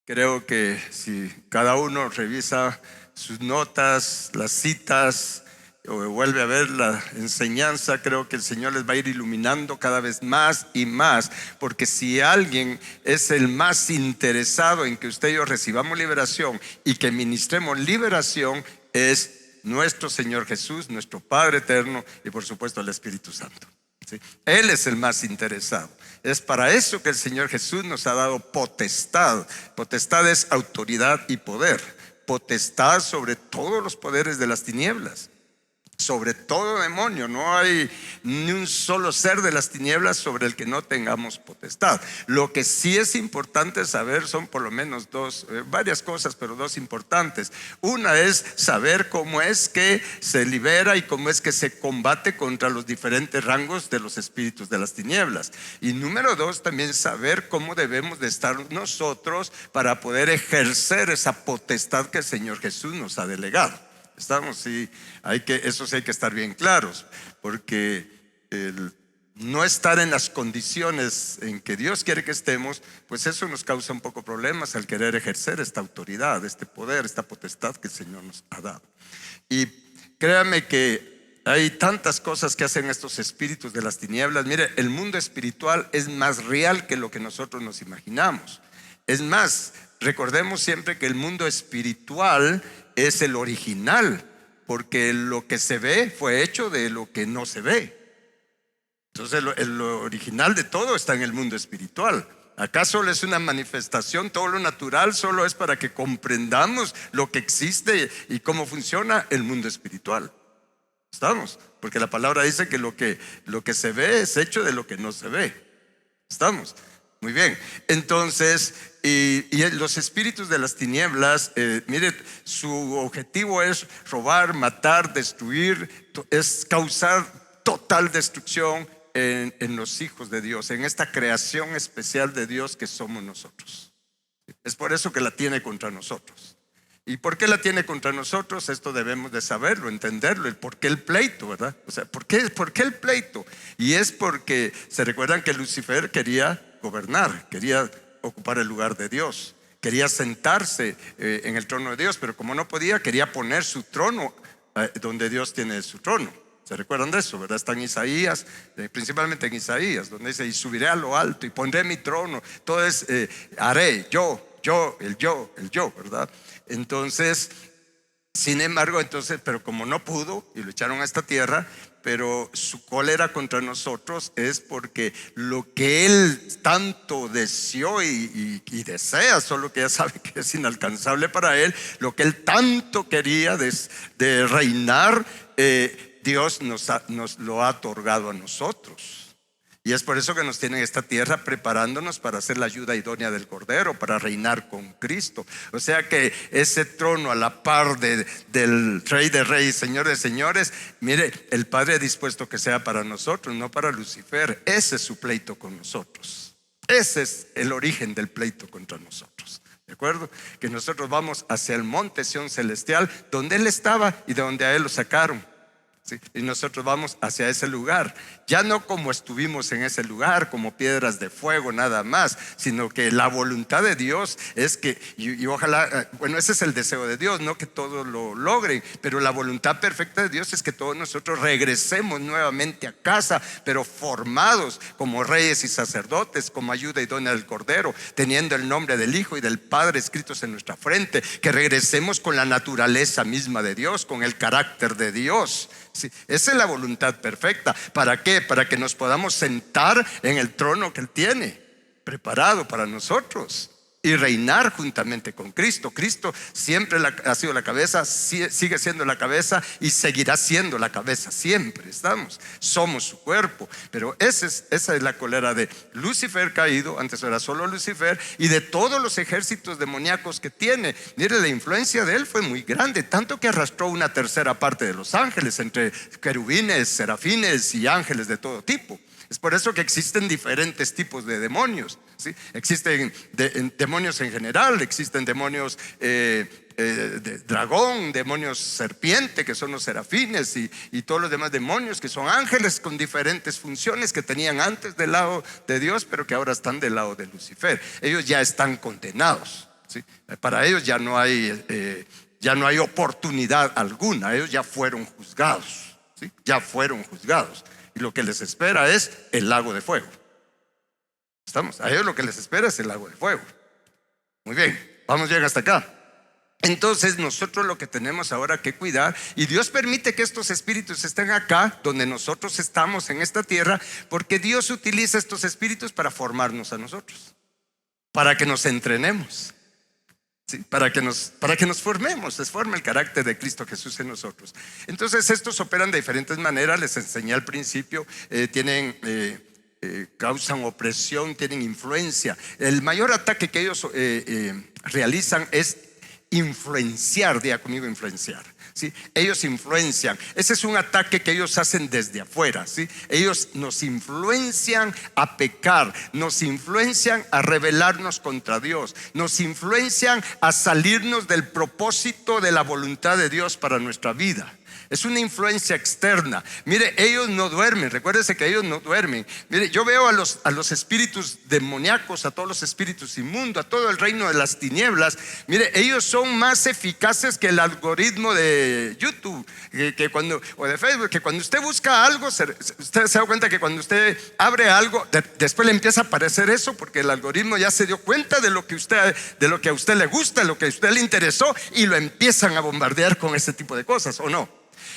Creo que si cada uno revisa sus notas, las citas, o vuelve a ver la enseñanza, creo que el Señor les va a ir iluminando cada vez más y más, porque si alguien es el más interesado en que usted y yo recibamos liberación y que ministremos liberación, es nuestro Señor Jesús, nuestro Padre eterno y por supuesto el Espíritu Santo. ¿Sí? Él es el más interesado. Es para eso que el Señor Jesús nos ha dado potestad. Potestad es autoridad y poder. Potestad sobre todos los poderes de las tinieblas, sobre todo demonio. No hay ni un solo ser de las tinieblas sobre el que no tengamos potestad. Lo que sí es importante saber son por lo menos varias cosas, pero dos importantes. Una es saber cómo es que se libera y cómo es que se combate contra los diferentes rangos de los espíritus de las tinieblas. Y número dos, también saber cómo debemos de estar nosotros para poder ejercer esa potestad que el Señor Jesús nos ha delegado. Estamos, sí, eso sí hay que estar bien claros, porque el no estar en las condiciones en que Dios quiere que estemos, pues eso nos causa un poco problemas al querer ejercer esta autoridad, este poder, esta potestad que el Señor nos ha dado. Y créame que hay tantas cosas que hacen estos espíritus de las tinieblas. Mire, el mundo espiritual es más real que lo que nosotros nos imaginamos. Es más, recordemos siempre que el mundo espiritual es el original, porque lo que se ve fue hecho de lo que no se ve. Entonces lo original de todo está en el mundo espiritual. Acá solo es una manifestación, todo lo natural solo es para que comprendamos lo que existe y cómo funciona el mundo espiritual. ¿Estamos? Porque la palabra dice que lo que se ve es hecho de lo que no se ve. ¿Estamos? Muy bien. Entonces, y los espíritus de las tinieblas, mire, su objetivo es robar, matar, destruir, es causar total destrucción en los hijos de Dios, en esta creación especial de Dios que somos nosotros. Es por eso que la tiene contra nosotros. ¿Y por qué la tiene contra nosotros? Esto debemos de saberlo, entenderlo, el por qué el pleito, ¿verdad? O sea, ¿por qué el pleito? Y es porque se recuerdan que Lucifer quería gobernar, quería ocupar el lugar de Dios, quería sentarse en el trono de Dios, pero como no podía, quería poner su trono donde Dios tiene su trono. ¿Se recuerdan de eso, verdad? Está en Isaías, principalmente en Isaías, donde dice: y subiré a lo alto y pondré mi trono. Todo es haré, yo, el yo, ¿verdad? Entonces, sin embargo, pero como no pudo y lo echaron a esta tierra, pero su cólera contra nosotros es porque lo que él tanto deseó y desea, solo que ya sabe que es inalcanzable para él, lo que él tanto quería de reinar, Dios nos lo ha otorgado a nosotros. Y es por eso que nos tienen en esta tierra preparándonos para hacer la ayuda idónea del Cordero, para reinar con Cristo. O sea que ese trono a la par del Rey de Reyes, Señor de Señores, mire, el Padre ha dispuesto que sea para nosotros, no para Lucifer. Ese es su pleito con nosotros. Ese es el origen del pleito contra nosotros. ¿De acuerdo? Que nosotros vamos hacia el monte Sión celestial, donde Él estaba y de donde a Él lo sacaron. Sí, y nosotros vamos hacia ese lugar, ya no como estuvimos en ese lugar, como piedras de fuego nada más, sino que la voluntad de Dios es que, y ojalá, bueno, ese es el deseo de Dios, no que todos lo logren, pero la voluntad perfecta de Dios es que todos nosotros regresemos nuevamente a casa, pero formados como reyes y sacerdotes, como ayuda idónea del Cordero, teniendo el nombre del Hijo y del Padre escritos en nuestra frente, que regresemos con la naturaleza misma de Dios, con el carácter de Dios. Sí, esa es la voluntad perfecta. ¿Para qué? Para que nos podamos sentar en el trono que Él tiene preparado para nosotros y reinar juntamente con Cristo. Cristo siempre ha sido la cabeza, sigue siendo la cabeza y seguirá siendo la cabeza siempre. Somos su cuerpo. Pero esa es la cólera de Lucifer caído. Antes era solo Lucifer, y de todos los ejércitos demoníacos que tiene. Mire, la influencia de él fue muy grande, tanto que arrastró una tercera parte de los ángeles, entre querubines, serafines y ángeles de todo tipo. Es por eso que existen diferentes tipos de demonios, ¿sí? Existen demonios en general, existen demonios de dragón, demonios serpiente, que son los serafines, y todos los demás demonios que son ángeles con diferentes funciones que tenían antes del lado de Dios, pero que ahora están del lado de Lucifer. Ellos ya están condenados. ¿sí? Para ellos ya no hay oportunidad alguna. Ellos ya fueron juzgados, ¿sí? Ya fueron juzgados. Y lo que les espera es el lago de fuego. ¿Estamos? A ellos lo que les espera es el lago de fuego. Muy bien, vamos bien hasta acá. Entonces nosotros lo que tenemos ahora que cuidar, y Dios permite que estos espíritus estén acá donde nosotros estamos en esta tierra, porque Dios utiliza estos espíritus para formarnos a nosotros, para que nos entrenemos, ¿sí? Para que nos formemos, se forma el carácter de Cristo Jesús en nosotros. Entonces estos operan de diferentes maneras. Les enseñé al principio, causan opresión, tienen influencia. El mayor ataque que ellos realizan es influenciar. Diga conmigo, influenciar, ¿sí? Ellos influencian. Ese es un ataque que ellos hacen desde afuera, ¿sí? Ellos nos influencian a pecar, nos influencian a rebelarnos contra Dios, nos influencian a salirnos del propósito de la voluntad de Dios para nuestra vida. Es una influencia externa. Mire, ellos no duermen. Recuérdese que ellos no duermen. Mire, yo veo a los espíritus demoníacos, a todos los espíritus inmundos, a todo el reino de las tinieblas. Mire, ellos son más eficaces que el algoritmo de YouTube, o de Facebook, que cuando usted busca algo, usted se da cuenta que cuando usted abre algo, después le empieza a aparecer eso, porque el algoritmo ya se dio cuenta de lo que a usted le gusta, de lo que a usted le interesó, y lo empiezan a bombardear con ese tipo de cosas, ¿o no?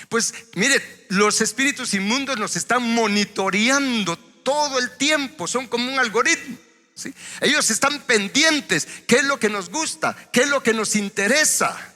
Pues mire, los espíritus inmundos nos están monitoreando todo el tiempo. Son como un algoritmo, ¿sí? Ellos están pendientes. ¿Qué es lo que nos gusta? ¿Qué es lo que nos interesa?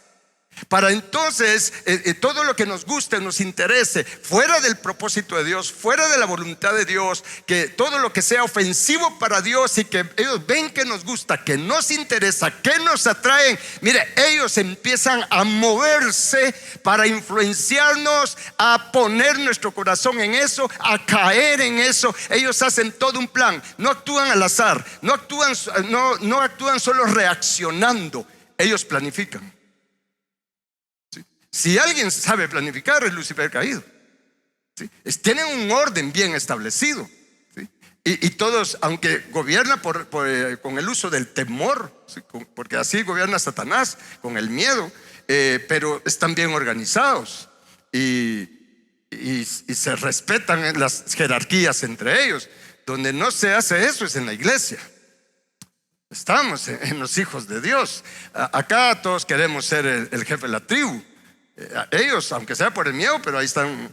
Para entonces todo lo que nos guste, nos interese, fuera del propósito de Dios, fuera de la voluntad de Dios, que todo lo que sea ofensivo para Dios y que ellos ven que nos gusta, que nos interesa, que nos atraen, mire, ellos empiezan a moverse para influenciarnos, a poner nuestro corazón en eso, a caer en eso. Ellos hacen todo un plan. No actúan al azar, no actúan solo reaccionando. Ellos planifican. Si alguien sabe planificar, es Lucifer caído, ¿sí? Tienen un orden bien establecido, ¿sí? Y todos, aunque gobierna con el uso del temor, ¿sí? Porque así gobierna Satanás, con el miedo, pero están bien organizados y se respetan las jerarquías entre ellos. Donde no se hace eso es en la iglesia. Estamos en los hijos de Dios. Acá todos queremos ser el jefe de la tribu. Ellos, aunque sea por el miedo, pero ahí están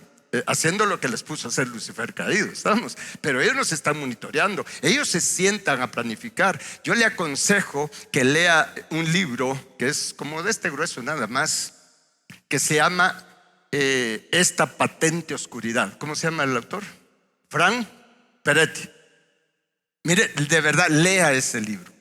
haciendo lo que les puso a hacer Lucifer caído. Estamos, pero ellos nos están monitoreando. Ellos se sientan a planificar. Yo le aconsejo que lea un libro que es como de este grueso nada más, que se llama Esta patente oscuridad. ¿Cómo se llama el autor? Frank Peretti. Mire, de verdad, lea ese libro.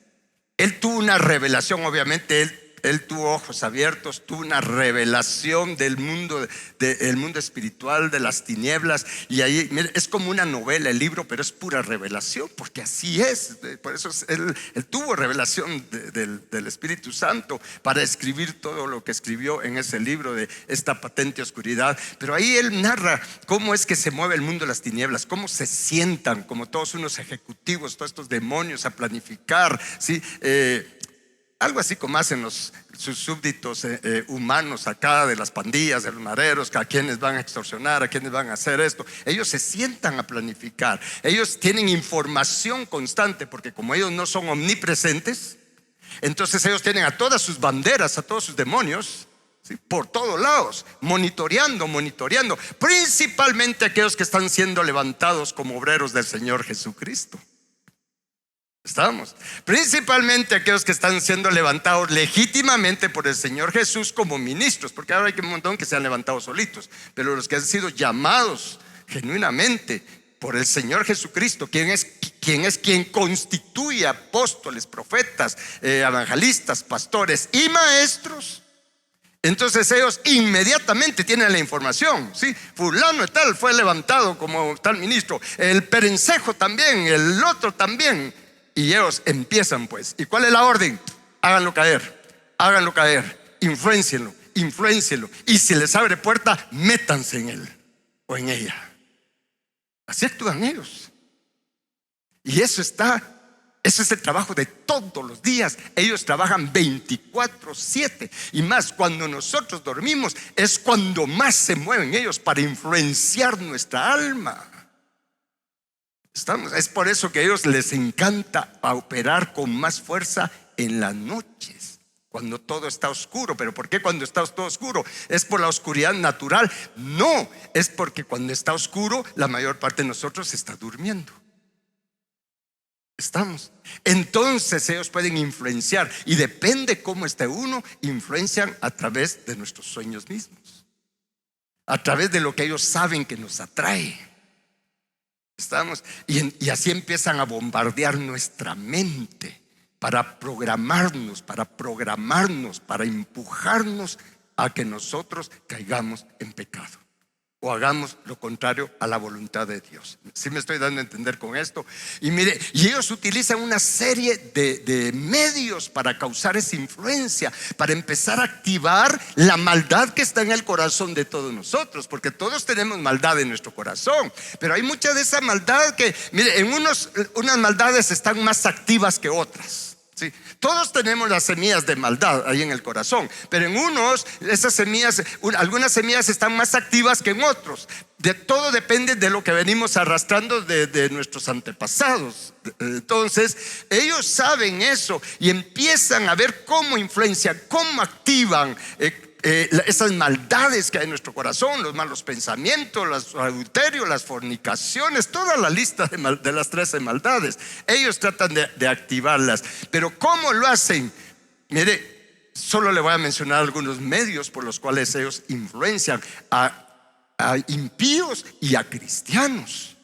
Él tuvo una revelación. Obviamente él tuvo ojos abiertos, tuvo una revelación del mundo, del mundo espiritual, de las tinieblas. Y ahí, mire, es como una novela el libro, pero es pura revelación, porque así es. Por eso él tuvo revelación del Espíritu Santo para escribir todo lo que escribió en ese libro de Esta patente oscuridad. Pero ahí él narra cómo es que se mueve el mundo de las tinieblas, cómo se sientan como todos unos ejecutivos, todos estos demonios a planificar, ¿sí? Algo así como hacen sus súbditos humanos acá, de las pandillas, de los mareros, a quienes van a extorsionar, a quienes van a hacer esto. Ellos se sientan a planificar. Ellos tienen información constante, porque como ellos no son omnipresentes, entonces ellos tienen a todas sus banderas, a todos sus demonios, ¿sí? Por todos lados, monitoreando, principalmente aquellos que están siendo levantados como obreros del Señor Jesucristo. Estamos, principalmente aquellos que están siendo levantados legítimamente por el Señor Jesús como ministros, porque ahora hay un montón que se han levantado solitos, pero los que han sido llamados genuinamente por el Señor Jesucristo, quien constituye apóstoles, profetas, evangelistas, pastores y maestros. Entonces ellos inmediatamente tienen la información, ¿sí? Fulano de tal fue levantado como tal ministro, el perencejo también, el otro también. Y ellos empiezan pues. ¿Y cuál es la orden? Háganlo caer, influéncienlo. Y si les abre puerta, métanse en él o en ella. Así actúan ellos. Y eso está Ese es el trabajo de todos los días. Ellos trabajan 24/7 y más cuando nosotros dormimos es cuando más se mueven ellos para influenciar nuestra alma. Es por eso que a ellos les encanta operar con más fuerza en las noches, cuando todo está oscuro. ¿Pero por qué cuando está todo oscuro? ¿Es por la oscuridad natural? No, es porque cuando está oscuro la mayor parte de nosotros está durmiendo. Entonces ellos pueden influenciar, y depende cómo esté uno, influencian a través de nuestros sueños mismos, a través de lo que ellos saben que nos atrae. Y así empiezan a bombardear nuestra mente para programarnos, para empujarnos a que nosotros caigamos en pecado o hagamos lo contrario a la voluntad de Dios. ¿Sí me estoy dando a entender con esto? Y mire, y ellos utilizan una serie de medios para causar esa influencia, para empezar a activar la maldad que está en el corazón de todos nosotros, porque todos tenemos maldad en nuestro corazón, pero hay mucha de esa maldad que, mire, unas maldades están más activas que otras. Sí, todos tenemos las semillas de maldad ahí en el corazón, pero en unos esas semillas, algunas semillas están más activas que en otros. De todo depende de lo que venimos arrastrando de nuestros antepasados. Entonces ellos saben eso y empiezan a ver cómo influencian, cómo activan esas maldades que hay en nuestro corazón, los malos pensamientos, los adulterios, las fornicaciones, toda la lista de las 13 maldades. Ellos tratan de activarlas, pero ¿cómo lo hacen? Mire, solo le voy a mencionar algunos medios por los cuales ellos influencian a impíos y a cristianos.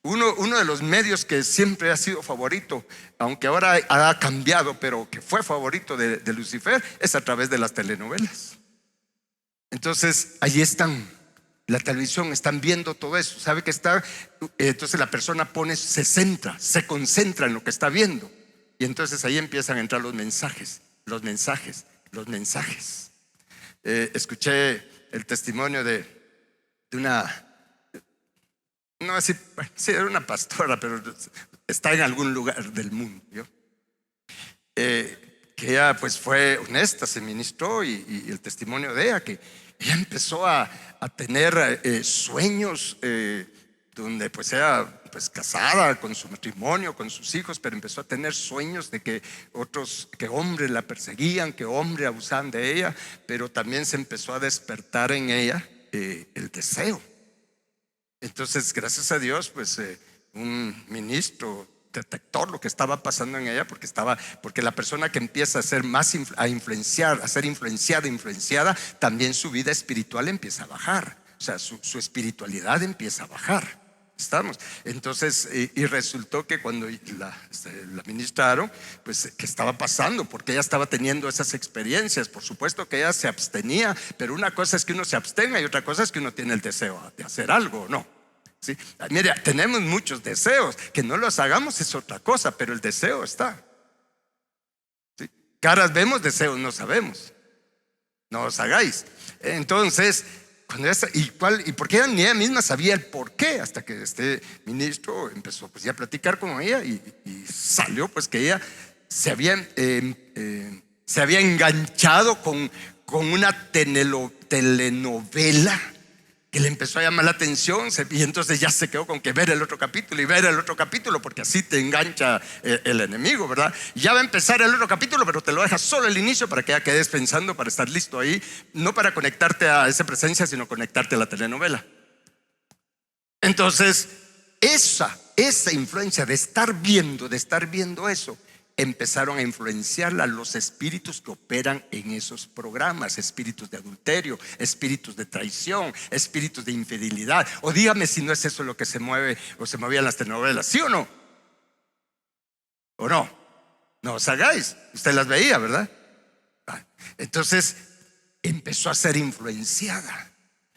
Uno de los medios que siempre ha sido favorito, aunque ahora ha cambiado, pero que fue favorito de Lucifer, es a través de las telenovelas. Entonces allí están, la televisión, están viendo todo eso, sabe que está. Entonces la persona se concentra en lo que está viendo, y entonces ahí empiezan a entrar los mensajes. Escuché el testimonio de una, no así, sí, era una pastora, pero está en algún lugar del mundo, que ella pues fue honesta, se ministró, y el testimonio de ella, que ella empezó a tener sueños donde pues ella pues casada con su matrimonio, con sus hijos, pero empezó a tener sueños de que hombres la perseguían, que hombres abusaban de ella, pero también se empezó a despertar en ella el deseo. Entonces, gracias a Dios, pues un ministro detectó lo que estaba pasando en ella, porque la persona que empieza a ser a ser influenciada, también su vida espiritual empieza a bajar. O sea, su espiritualidad empieza a bajar. Entonces, y resultó que cuando la ministraron, pues, ¿qué estaba pasando? Porque ella estaba teniendo esas experiencias. Por supuesto que ella se abstenía, pero una cosa es que uno se abstenga y otra cosa es que uno tiene el deseo de hacer algo, ¿no? ¿Sí? Mira, tenemos muchos deseos, que no los hagamos es otra cosa, pero el deseo está. ¿Sí? Caras vemos, deseos no sabemos. No os hagáis. Entonces, y porque ella ni ella misma sabía el por qué, hasta que este ministro empezó pues ya a platicar con ella, y salió pues que ella se había enganchado con una telenovela que le empezó a llamar la atención, y entonces ya se quedó con que ver el otro capítulo y ver el otro capítulo, porque así te engancha el enemigo, ¿verdad? Ya va a empezar el otro capítulo, pero te lo dejas solo el inicio para que ya quedes pensando, para estar listo ahí, no para conectarte a esa presencia, sino conectarte a la telenovela. Entonces esa influencia de estar viendo eso, empezaron a influenciarla los espíritus que operan en esos programas, espíritus de adulterio, espíritus de traición, espíritus de infidelidad. O dígame si no es eso lo que se mueve o se movía en las telenovelas, ¿sí o no? ¿O no? No os hagáis, usted las veía, ¿verdad? Entonces empezó a ser influenciada.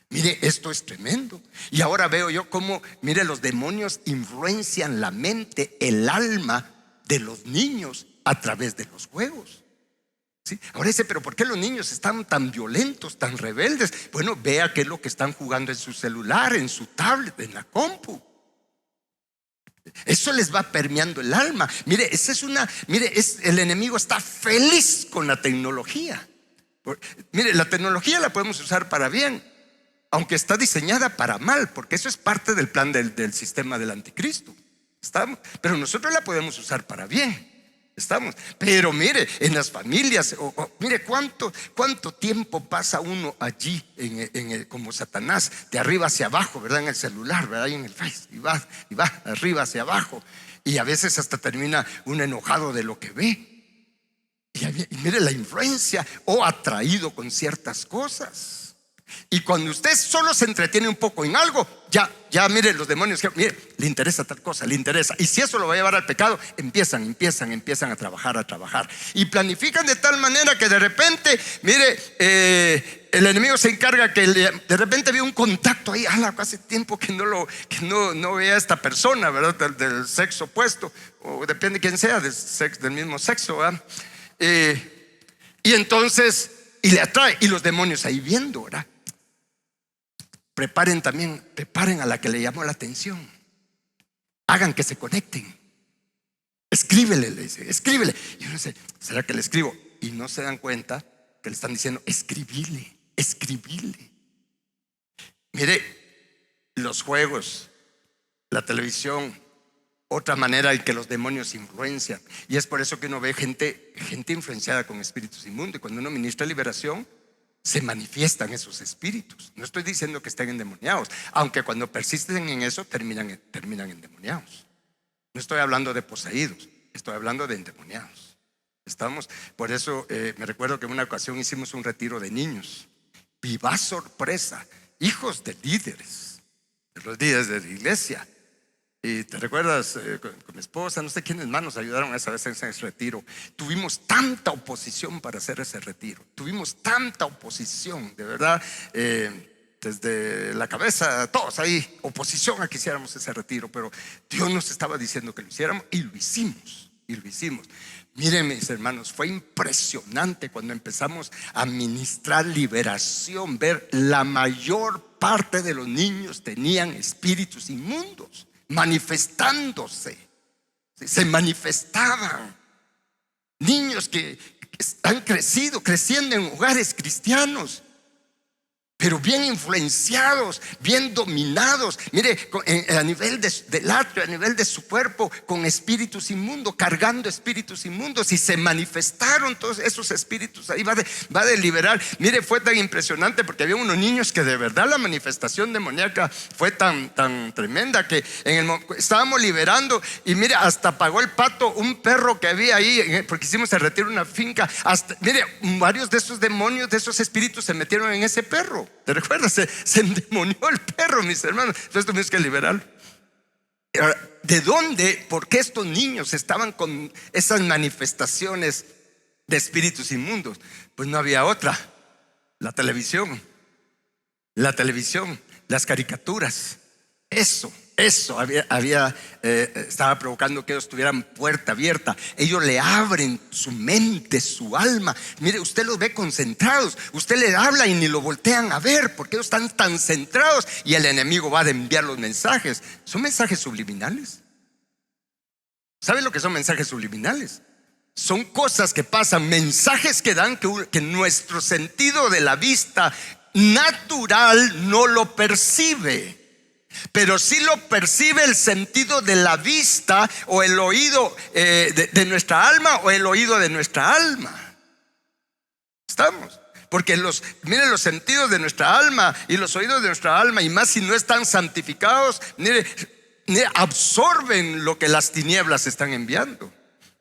Mire, esto es tremendo. Y ahora veo yo cómo, mire, los demonios influencian la mente, el alma de los niños a través de los juegos. ¿Sí? Ahora dice, pero ¿por qué los niños están tan violentos, tan rebeldes? Bueno, vea qué es lo que están jugando en su celular, en su tablet, en la compu. Eso les va permeando el alma. Mire, el enemigo está feliz con la tecnología. Mire, la tecnología la podemos usar para bien, aunque está diseñada para mal, porque eso es parte del plan del sistema del anticristo. Pero nosotros la podemos usar para bien. Pero mire, en las familias, mire cuánto tiempo pasa uno allí como Satanás, de arriba hacia abajo, ¿verdad? En el celular, ¿verdad? Y en el Face, y va arriba hacia abajo, y a veces hasta termina uno enojado de lo que ve. Y mire la influencia o atraído con ciertas cosas. Y cuando usted solo se entretiene un poco en algo, ya mire, los demonios, mire, le interesa tal cosa, le interesa. Y si eso lo va a llevar al pecado, empiezan a trabajar. Y planifican de tal manera que de repente, mire, el enemigo se encarga que de repente vio un contacto ahí. Hace tiempo que no vea a esta persona, ¿verdad? Del sexo opuesto, o depende de quién sea, del mismo sexo, ¿verdad? Y entonces, y le atrae, y los demonios ahí viendo, ¿verdad? Preparen a la que le llamó la atención. Hagan que se conecten. Escríbele, le dice, escríbele. Y uno dice, ¿será que le escribo? Y no se dan cuenta que le están diciendo, escribile. Mire, los juegos, la televisión, otra manera en que los demonios influencian. Y es por eso que uno ve gente influenciada con espíritus inmundos. Y cuando uno ministra liberación, se manifiestan esos espíritus. No estoy diciendo que estén endemoniados, aunque cuando persisten en eso terminan endemoniados. No estoy hablando de poseídos, estoy hablando de endemoniados. Por eso me recuerdo que en una ocasión hicimos un retiro de niños. Viva sorpresa, hijos de líderes de los días de la iglesia. Y te recuerdas, con mi esposa, no sé quiénes más nos ayudaron esa vez en ese retiro. Tuvimos tanta oposición para hacer ese retiro. Tuvimos tanta oposición, de verdad, desde la cabeza, todos ahí, oposición a que hiciéramos ese retiro. Pero Dios nos estaba diciendo que lo hiciéramos y lo hicimos. Miren, mis hermanos, fue impresionante cuando empezamos a ministrar liberación, ver la mayor parte de los niños tenían espíritus inmundos manifestándose. Se manifestaban. Niños que han creciendo en hogares cristianos, pero bien influenciados, bien dominados. Mire, a nivel del atrio, a nivel de su cuerpo, con espíritus inmundos, cargando espíritus inmundos. Y se manifestaron todos esos espíritus. Ahí va de liberar. Mire, fue tan impresionante porque había unos niños que de verdad la manifestación demoníaca fue tan tremenda que estábamos liberando. Y mire, hasta pagó el pato un perro que había ahí, porque hicimos el retiro en una finca. Mire, varios de esos demonios, de esos espíritus se metieron en ese perro. ¿Te recuerdas? Se endemonió el perro, mis hermanos. Entonces tuvimos que liberarlo. ¿De dónde? ¿Por qué estos niños estaban con esas manifestaciones de espíritus inmundos? Pues no había otra. La televisión, las caricaturas. Eso estaba provocando que ellos tuvieran puerta abierta. Ellos le abren su mente, su alma. Mire, usted los ve concentrados. Usted le habla y ni lo voltean a ver, porque ellos están tan centrados. Y el enemigo va a enviar los mensajes. Son mensajes subliminales. ¿Saben lo que son mensajes subliminales? Son cosas que pasan, mensajes que dan que nuestro sentido de la vista natural no lo percibe, pero sí lo percibe el sentido de la vista o el oído de nuestra alma o el oído de nuestra alma. Porque miren, los sentidos de nuestra alma y los oídos de nuestra alma, y más si no están santificados, mire, absorben lo que las tinieblas están enviando.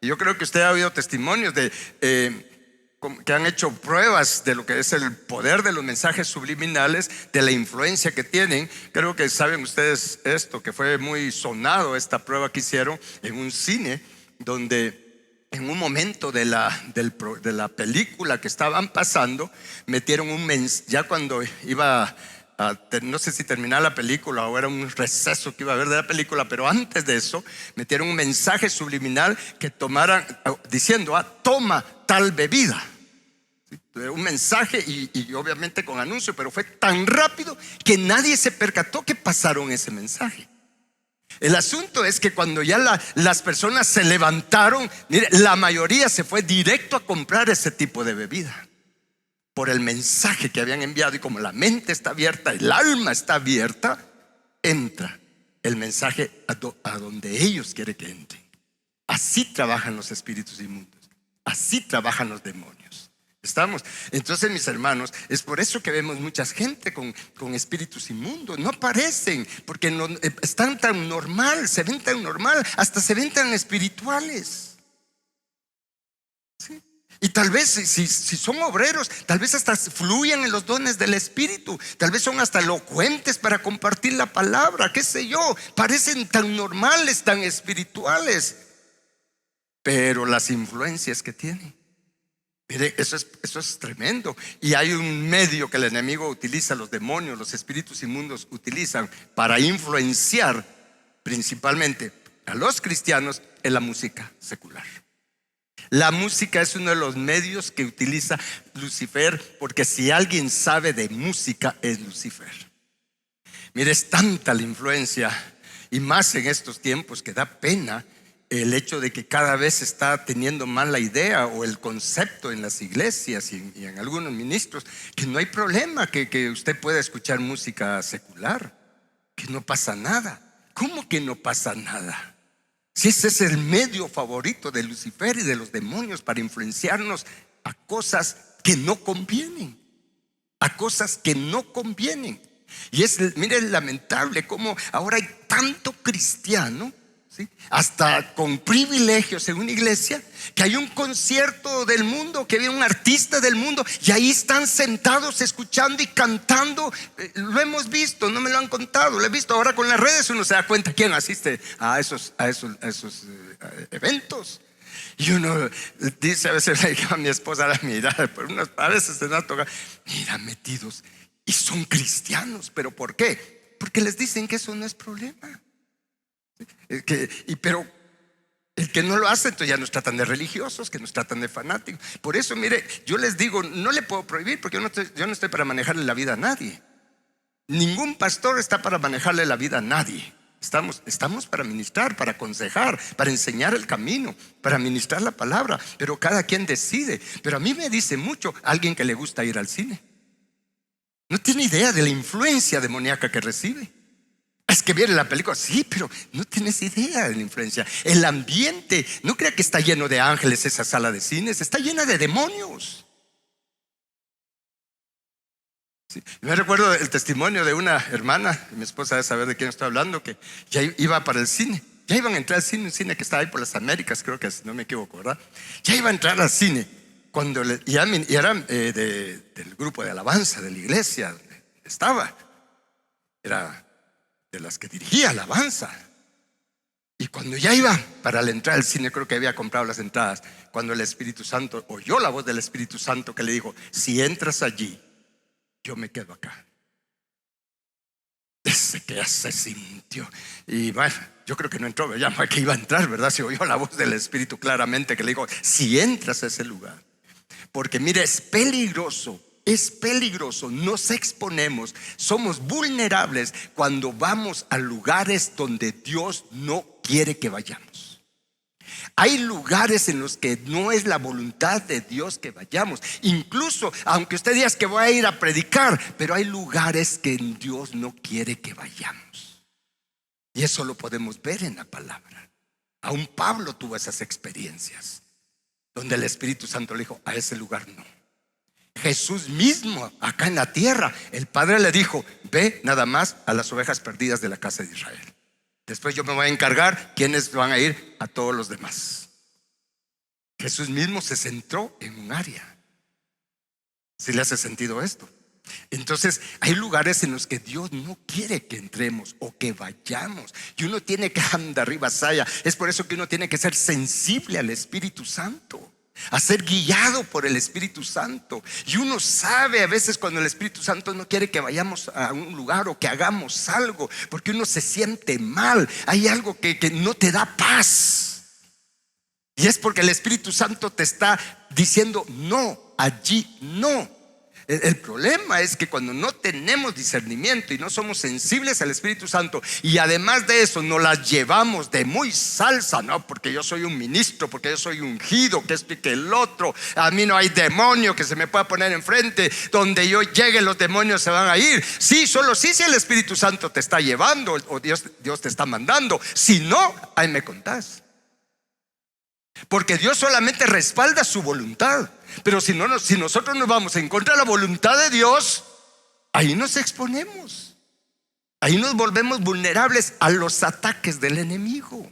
Y yo creo que usted ha oído testimonios que han hecho pruebas de lo que es el poder de los mensajes subliminales, de la influencia que tienen. Creo que saben ustedes esto, que fue muy sonado esta prueba que hicieron en un cine, donde en un momento de la película que estaban pasando, metieron un mensaje. Ya cuando iba no sé si terminar la película o era un receso que iba a haber de la película, pero antes de eso metieron un mensaje subliminal que tomaran, diciendo: toma tal bebida. Un mensaje y obviamente con anuncio, pero fue tan rápido que nadie se percató que pasaron ese mensaje. El asunto es que cuando ya las personas se levantaron, mire, la mayoría se fue directo a comprar ese tipo de bebida por el mensaje que habían enviado. Y como la mente está abierta, el alma está abierta, entra el mensaje a donde ellos quieren que entre. Así trabajan los espíritus inmundos, así trabajan los demonios. ¿Estamos? Entonces, mis hermanos, es por eso que vemos mucha gente con espíritus inmundos. No aparecen porque no, están tan normal, se ven tan normal, hasta se ven tan espirituales. ¿Sí? Y tal vez si son obreros, tal vez hasta fluyen en los dones del Espíritu. Tal vez son hasta elocuentes para compartir la palabra, qué sé yo. Parecen tan normales, tan espirituales, pero las influencias que tienen, mire, eso es tremendo. Y hay un medio que el enemigo utiliza, los demonios, los espíritus inmundos utilizan para influenciar principalmente a los cristianos en la música secular. La música es uno de los medios que utiliza Lucifer, porque si alguien sabe de música es Lucifer. Mire, es tanta la influencia, y más en estos tiempos, que da pena el hecho de que cada vez se está teniendo más la idea o el concepto en las iglesias y en algunos ministros, que no hay problema que usted pueda escuchar música secular, que no pasa nada. ¿Cómo que no pasa nada? Si ese es el medio favorito de Lucifer y de los demonios para influenciarnos a cosas que no convienen, a cosas que no convienen. Y mire, lamentable cómo ahora hay tanto cristiano, ¿sí?, hasta con privilegios en una iglesia, que hay un concierto del mundo, que hay un artista del mundo, y ahí están sentados escuchando y cantando. Lo hemos visto, no me lo han contado, lo he visto. Ahora con las redes uno se da cuenta quién asiste a esos eventos. Y uno dice, a veces le digo a mi esposa, mira, a veces se da toca, mira, metidos, y son cristianos. ¿Pero por qué? Porque les dicen que eso no es problema. Pero el que no lo hace, entonces ya nos tratan de religiosos, que nos tratan de fanáticos. Por eso, mire, yo les digo, no le puedo prohibir, porque yo no estoy para manejarle la vida a nadie. Ningún pastor está para manejarle la vida a nadie. Estamos para ministrar, para aconsejar, para enseñar el camino, para ministrar la palabra, pero cada quien decide. Pero a mí me dice mucho alguien que le gusta ir al cine. No tiene idea de la influencia demoníaca que recibe. Es que viene la película, sí, pero no tienes idea de la influencia. El ambiente, no crea que está lleno de ángeles esa sala de cines, está llena de demonios. Sí. Me recuerdo el testimonio de una hermana, mi esposa debe saber de quién estoy hablando, que ya iba para el cine. Ya iban a entrar al cine, un cine que estaba ahí por las Américas, creo que no me equivoco, ¿verdad? Ya iba a entrar al cine cuando y eran del grupo de alabanza de la iglesia donde estaba. Era de las que dirigía alabanza. Y cuando ya iba para la entrada al cine, creo que había comprado las entradas, cuando el Espíritu Santo oyó la voz del Espíritu Santo que le dijo: si entras allí, yo me quedo acá. Ese que ya se sintió. Y bueno, yo creo que no entró, ya que iba a entrar, ¿verdad? Se oyó la voz del Espíritu claramente que le dijo: si entras a ese lugar. Porque mire, es peligroso, nos exponemos, somos vulnerables cuando vamos a lugares donde Dios no quiere que vayamos. Hay lugares en los que no es la voluntad de Dios que vayamos. Incluso aunque usted diga que voy a ir a predicar, pero hay lugares que Dios no quiere que vayamos. Y eso lo podemos ver en la palabra. Aún Pablo tuvo esas experiencias donde el Espíritu Santo le dijo: a ese lugar no. Jesús mismo acá en la tierra, el Padre le dijo: ve nada más a las ovejas perdidas de la casa de Israel. Después yo me voy a encargar quiénes van a ir a todos los demás. Jesús mismo se centró en un área. ¿Sí le hace sentido esto? Entonces hay lugares en los que Dios no quiere que entremos o que vayamos, y uno tiene que andar arriba saya. Es por eso que uno tiene que ser sensible al Espíritu Santo, a ser guiado por el Espíritu Santo. Y uno sabe a veces cuando el Espíritu Santo no quiere que vayamos a un lugar o que hagamos algo, porque uno se siente mal. Hay algo que no te da paz, y es porque el Espíritu Santo te está diciendo: no, allí no. El problema es que cuando no tenemos discernimiento y no somos sensibles al Espíritu Santo, y además de eso nos las llevamos de muy salsa, no, porque yo soy un ministro, porque yo soy ungido, que esto y que el otro, a mí no hay demonio que se me pueda poner enfrente, donde yo llegue los demonios se van a ir. Sí, solo sí, si el Espíritu Santo te está llevando o Dios te está mandando. Si no, ahí me contás. Porque Dios solamente respalda su voluntad. Pero si nosotros nos vamos en contra de la voluntad de Dios, ahí nos exponemos. Ahí nos volvemos vulnerables a los ataques del enemigo,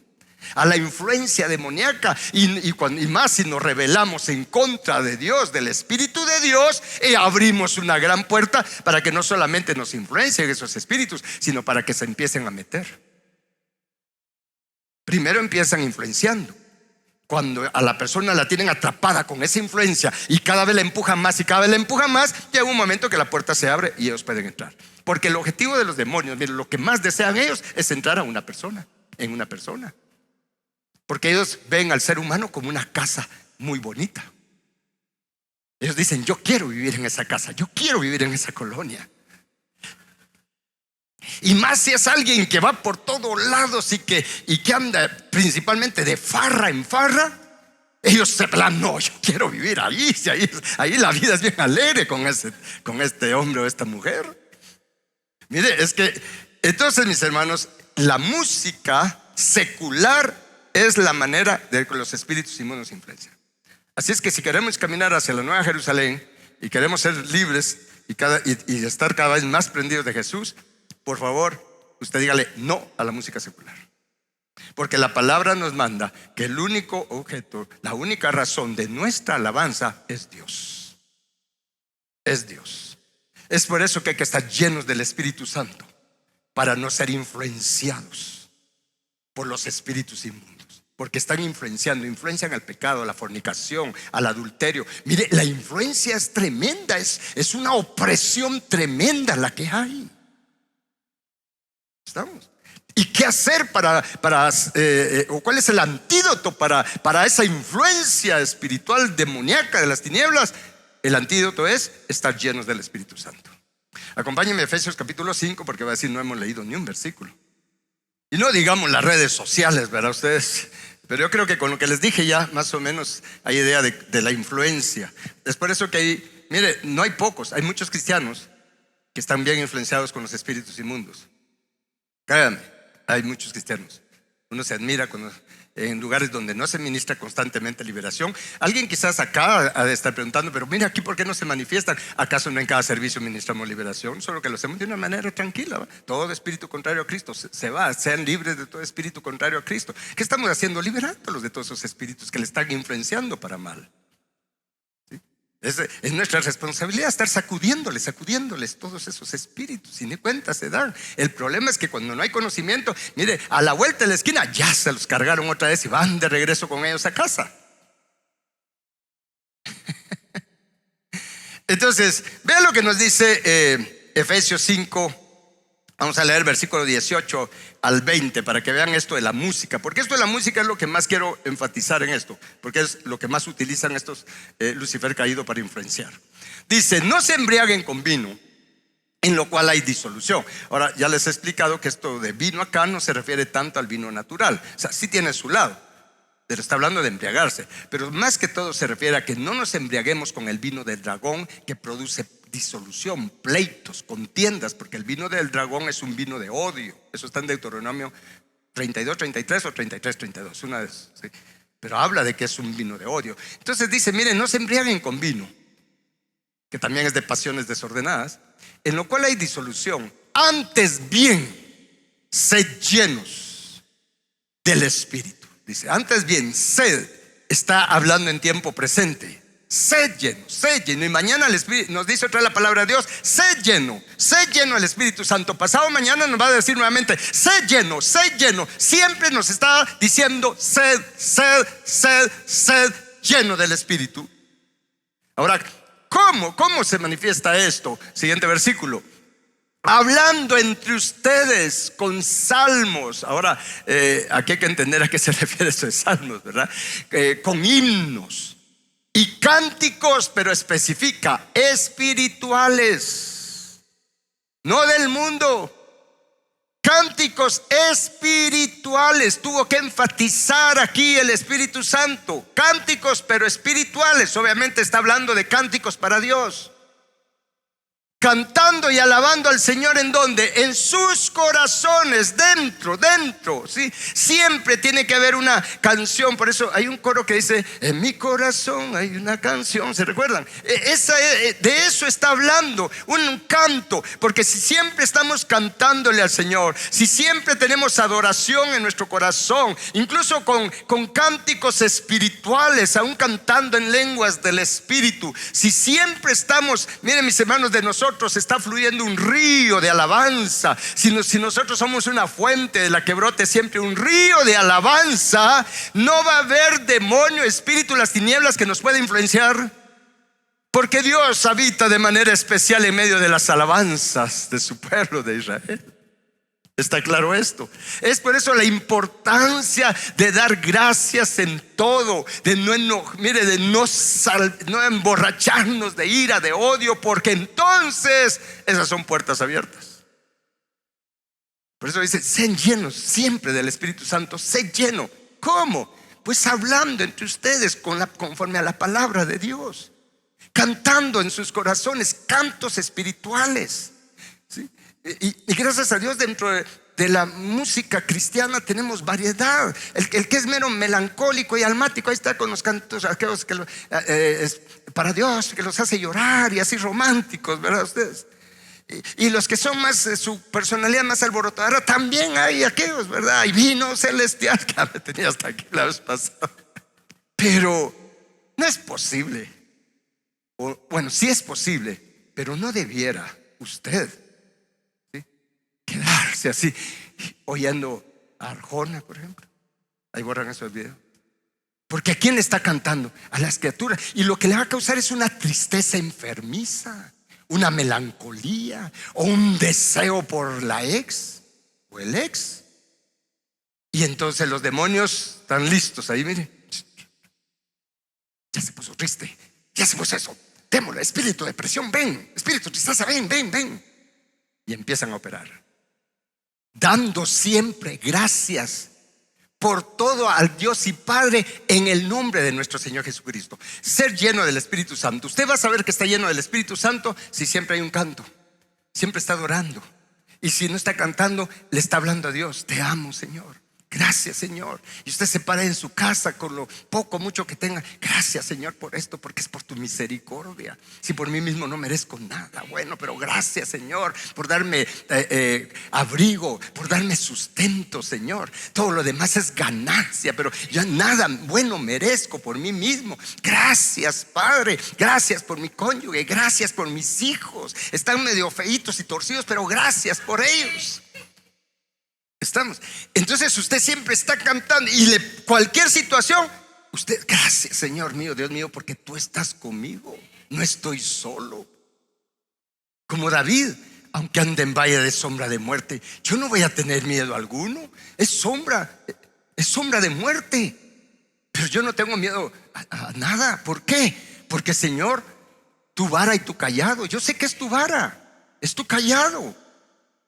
a la influencia demoníaca. Y más si nos rebelamos en contra de Dios, del Espíritu de Dios, abrimos una gran puerta para que no solamente nos influencien esos espíritus, sino para que se empiecen a meter. Primero empiezan influenciando. Cuando a la persona la tienen atrapada con esa influencia y cada vez la empujan más y cada vez la empujan más, llega un momento que la puerta se abre y ellos pueden entrar. Porque el objetivo de los demonios, miren, lo que más desean ellos es entrar a una persona, en una persona. Porque ellos ven al ser humano como una casa muy bonita. Ellos dicen: yo quiero vivir en esa casa, yo quiero vivir en esa colonia. Y más si es alguien que va por todos lados y que anda principalmente de farra en farra, ellos se plan: no, yo quiero vivir ahí. Ahí la vida es bien alegre con este hombre o esta mujer. Mire, es que entonces, mis hermanos, la música secular es la manera de que los espíritus inmundos influencian. Así es que si queremos caminar hacia la Nueva Jerusalén y queremos ser libres y estar cada vez más prendidos de Jesús, por favor, usted dígale no a la música secular. Porque la palabra nos manda que el único objeto, la única razón de nuestra alabanza es Dios. Es Dios. Es por eso que hay que estar llenos del Espíritu Santo, para no ser influenciados por los espíritus inmundos. Porque están influencian al pecado, a la fornicación, al adulterio. Mire, la influencia es tremenda, es una opresión tremenda la que hay. ¿Estamos? ¿Y qué hacer o cuál es el antídoto para esa influencia espiritual demoníaca de las tinieblas? El antídoto es estar llenos del Espíritu Santo. Acompáñenme a Efesios capítulo 5, porque va a decir: no hemos leído ni un versículo. Y no digamos las redes sociales, ¿verdad ustedes? Pero yo creo que con lo que les dije ya más o menos hay idea de la influencia. Es por eso que mire, no hay pocos, hay muchos cristianos que están bien influenciados con los espíritus inmundos. Créanme, hay muchos cristianos. Uno se admira cuando en lugares donde no se ministra constantemente liberación. Alguien quizás acá ha de estar preguntando: pero mira, aquí ¿por qué no se manifiestan? ¿Acaso no en cada servicio ministramos liberación? Solo que lo hacemos de una manera tranquila, ¿va? Todo espíritu contrario a Cristo se va. Sean libres de todo espíritu contrario a Cristo. ¿Qué estamos haciendo? Liberándolos de todos esos espíritus que le están influenciando para mal. ¿Sí? Es nuestra responsabilidad estar sacudiéndoles todos esos espíritus, y ni cuenta se dan. El problema es que cuando no hay conocimiento, mire, a la vuelta de la esquina ya se los cargaron otra vez y van de regreso con ellos a casa. Entonces, vean lo que nos dice Efesios 5. Vamos a leer versículo 18 al 20 para que vean esto de la música. Porque esto de la música es lo que más quiero enfatizar en esto, porque es lo que más utilizan estos Lucifer caído para influenciar. Dice: no se embriaguen con vino, en lo cual hay disolución. Ahora, ya les he explicado que esto de vino acá no se refiere tanto al vino natural. O sea, sí tiene su lado, pero está hablando de embriagarse. Pero más que todo se refiere a que no nos embriaguemos con el vino del dragón, que produce disolución, pleitos, contiendas, porque el vino del dragón es un vino de odio. Eso está en Deuteronomio 32, 33 o 33, 32, una de esas, ¿sí? Pero habla de que es un vino de odio. Entonces dice: miren, no se embriaguen con vino, que también es de pasiones desordenadas, en lo cual hay disolución. Antes bien, sed llenos del Espíritu. Dice: antes bien, sed. Está hablando en tiempo presente. Sed lleno. Y mañana el Espíritu nos dice otra vez la palabra de Dios: sed lleno del Espíritu Santo. Pasado mañana nos va a decir nuevamente: sed lleno. Siempre nos está diciendo: sed lleno del Espíritu. Ahora, ¿cómo se manifiesta esto? Siguiente versículo: hablando entre ustedes con salmos. Ahora, aquí hay que entender a qué se refiere eso de salmos, ¿verdad? Con himnos Y cánticos, pero especifica, espirituales, no del mundo. Cánticos espirituales. Tuvo que enfatizar aquí el Espíritu Santo. Cánticos pero espirituales. Obviamente está hablando de cánticos para Dios. Cantando y alabando al Señor, ¿en dónde? En sus corazones, dentro, ¿sí? Siempre tiene que haber una canción. Por eso hay un coro que dice: en mi corazón hay una canción. ¿Se recuerdan? De eso está hablando, un canto. Porque si siempre estamos cantándole al Señor, si siempre tenemos adoración en nuestro corazón, incluso con cánticos espirituales, aún cantando en lenguas del Espíritu, si siempre estamos, miren mis hermanos, de nosotros está fluyendo un río de alabanza. Si nosotros somos una fuente de la que brote siempre un río de alabanza, no va a haber demonio, espíritu, las tinieblas que nos pueda influenciar, porque Dios habita de manera especial en medio de las alabanzas de su pueblo de Israel. ¿Está claro esto? Es por eso la importancia de dar gracias en todo, de no emborracharnos de ira, de odio, porque entonces esas son puertas abiertas. Por eso dice: sean llenos siempre del Espíritu Santo. Sé lleno. ¿Cómo? Pues hablando entre ustedes conforme a la palabra de Dios, cantando en sus corazones cantos espirituales, ¿sí? Y gracias a Dios, dentro de la música cristiana tenemos variedad. El que es mero melancólico y almático, ahí está con los cantos aquellos que para Dios, que los hace llorar y así románticos, ¿verdad ustedes? Y los que son más, su personalidad más alborotadora, también hay aquellos, ¿verdad? Hay vino celestial, que me tenía hasta aquí la vez pasada. Pero no es posible, bueno, sí es posible, pero no debiera usted quedarse así oyendo a Arjona, por ejemplo. Ahí borran esos videos. Porque ¿a quién le está cantando? A las criaturas. Y lo que le va a causar es una tristeza enfermiza, una melancolía, o un deseo por la ex o el ex. Y entonces los demonios están listos ahí, mire. Ya se puso triste, ya se puso eso. Démosle, espíritu de depresión, ven. Espíritu de tristeza, ven. Y empiezan a operar, dando siempre gracias por todo al Dios y Padre en el nombre de nuestro Señor Jesucristo. Ser lleno del Espíritu Santo. Usted va a saber que está lleno del Espíritu Santo si siempre hay un canto, siempre está adorando. Y si no está cantando, le está hablando a Dios: te amo, Señor. Gracias, Señor. Y usted se para en su casa con lo poco, mucho que tenga. Gracias, Señor, por esto, porque es por tu misericordia. Si por mí mismo no merezco nada, bueno, pero gracias, Señor, por darme abrigo, por darme sustento, Señor. Todo lo demás es ganancia, pero yo nada bueno merezco por mí mismo. Gracias, Padre. Gracias por mi cónyuge. Gracias por mis hijos. Están medio feitos y torcidos, pero gracias por ellos. Estamos. Entonces usted siempre está cantando, y cualquier situación, usted: gracias, Señor mío, Dios mío, porque tú estás conmigo, no estoy solo. Como David: aunque ande en valle de sombra de muerte, yo no voy a tener miedo alguno. Es sombra de muerte, pero yo no tengo miedo a nada. ¿Por qué? Porque, Señor, tu vara y tu callado, yo sé que es tu vara, es tu callado,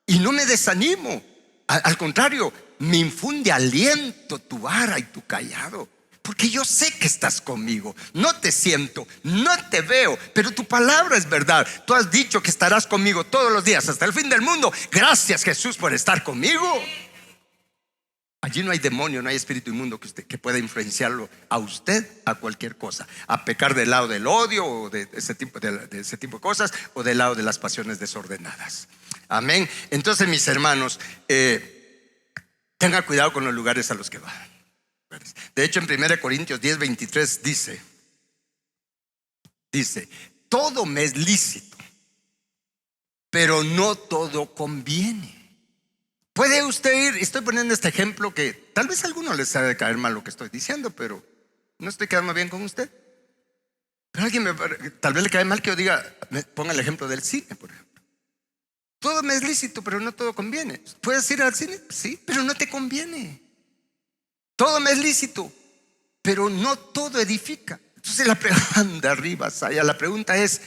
y no me desanimo. Al contrario, me infunde aliento tu vara y tu callado, porque yo sé que estás conmigo. No te siento, no te veo, pero tu palabra es verdad. Tú has dicho que estarás conmigo todos los días hasta el fin del mundo. Gracias, Jesús, por estar conmigo. Allí no hay demonio, no hay espíritu inmundo que pueda influenciarlo a usted a cualquier cosa, a pecar del lado del odio o de ese tipo de cosas, o del lado de las pasiones desordenadas. Amén. Entonces, mis hermanos, tenga cuidado con los lugares a los que va. De hecho, en 1 Corintios 10:23 dice: todo me es lícito, pero no todo conviene. Puede usted ir, estoy poniendo este ejemplo que tal vez a algunos les ha de caer mal lo que estoy diciendo, pero no estoy quedando bien con usted. Pero a alguien tal vez le cae mal que yo diga, ponga el ejemplo del cine, por ejemplo. Todo me es lícito, pero no todo conviene. ¿Puedes ir al cine? Sí, pero no te conviene. Todo me es lícito, pero no todo edifica. Entonces la pregunta arriba, Saya, la pregunta es: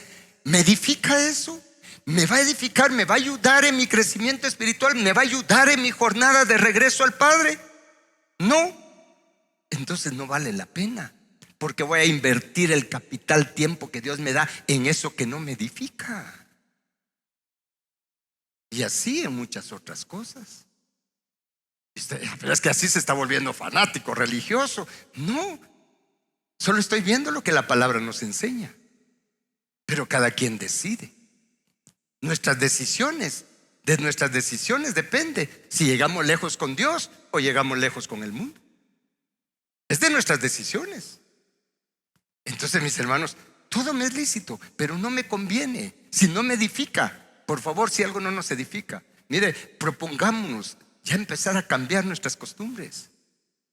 ¿me edifica eso? ¿Me va a edificar? ¿Me va a ayudar en mi crecimiento espiritual? ¿Me va a ayudar en mi jornada de regreso al Padre? No. Entonces no vale la pena, porque voy a invertir el capital tiempo que Dios me da en eso que no me edifica. Y así en muchas otras cosas. Pero es que así se está volviendo fanático, religioso. No, solo estoy viendo lo que la palabra nos enseña. Pero cada quien decide. Nuestras decisiones, de nuestras decisiones depende si llegamos lejos con Dios o llegamos lejos con el mundo. Es de nuestras decisiones. Entonces, mis hermanos, todo me es lícito, pero no me conviene si no me edifica. Por favor, si algo no nos edifica, mire, propongámonos ya empezar a cambiar nuestras costumbres,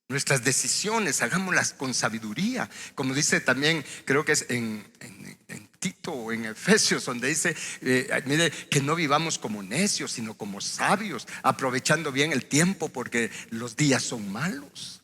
nuestras decisiones, hagámoslas con sabiduría. Como dice también, creo que es en Tito o en Efesios, donde dice, mire, que no vivamos como necios, sino como sabios, aprovechando bien el tiempo, porque los días son malos.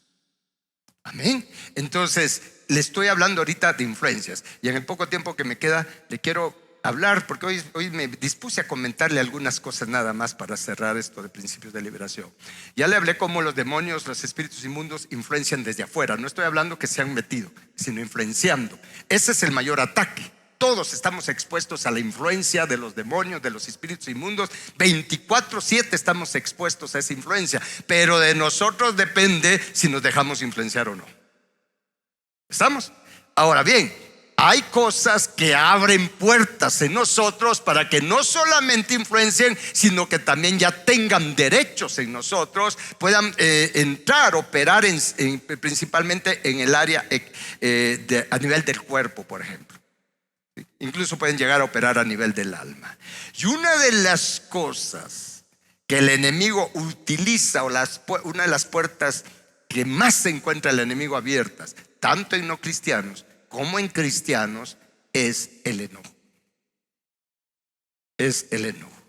Amén. Entonces, le estoy hablando ahorita de influencias, y en el poco tiempo que me queda le quiero hablar, porque hoy me dispuse a comentarle algunas cosas nada más para cerrar esto de principios de liberación. Ya le hablé cómo los demonios, los espíritus inmundos influencian desde afuera. No estoy hablando que se han metido, sino influenciando. Ese es el mayor ataque. Todos estamos expuestos a la influencia de los demonios, de los espíritus inmundos. 24/7 estamos expuestos a esa influencia, pero de nosotros depende si nos dejamos influenciar o no. ¿Estamos? Ahora bien, hay cosas que abren puertas en nosotros para que no solamente influencien, sino que también ya tengan derechos en nosotros, puedan entrar, operar principalmente en el área a nivel del cuerpo, por ejemplo. Incluso pueden llegar a operar a nivel del alma. Y una de las cosas que el enemigo utiliza, o una de las puertas que más se encuentra el enemigo abiertas, tanto en no cristianos como en cristianos, es el enojo. Es el enojo.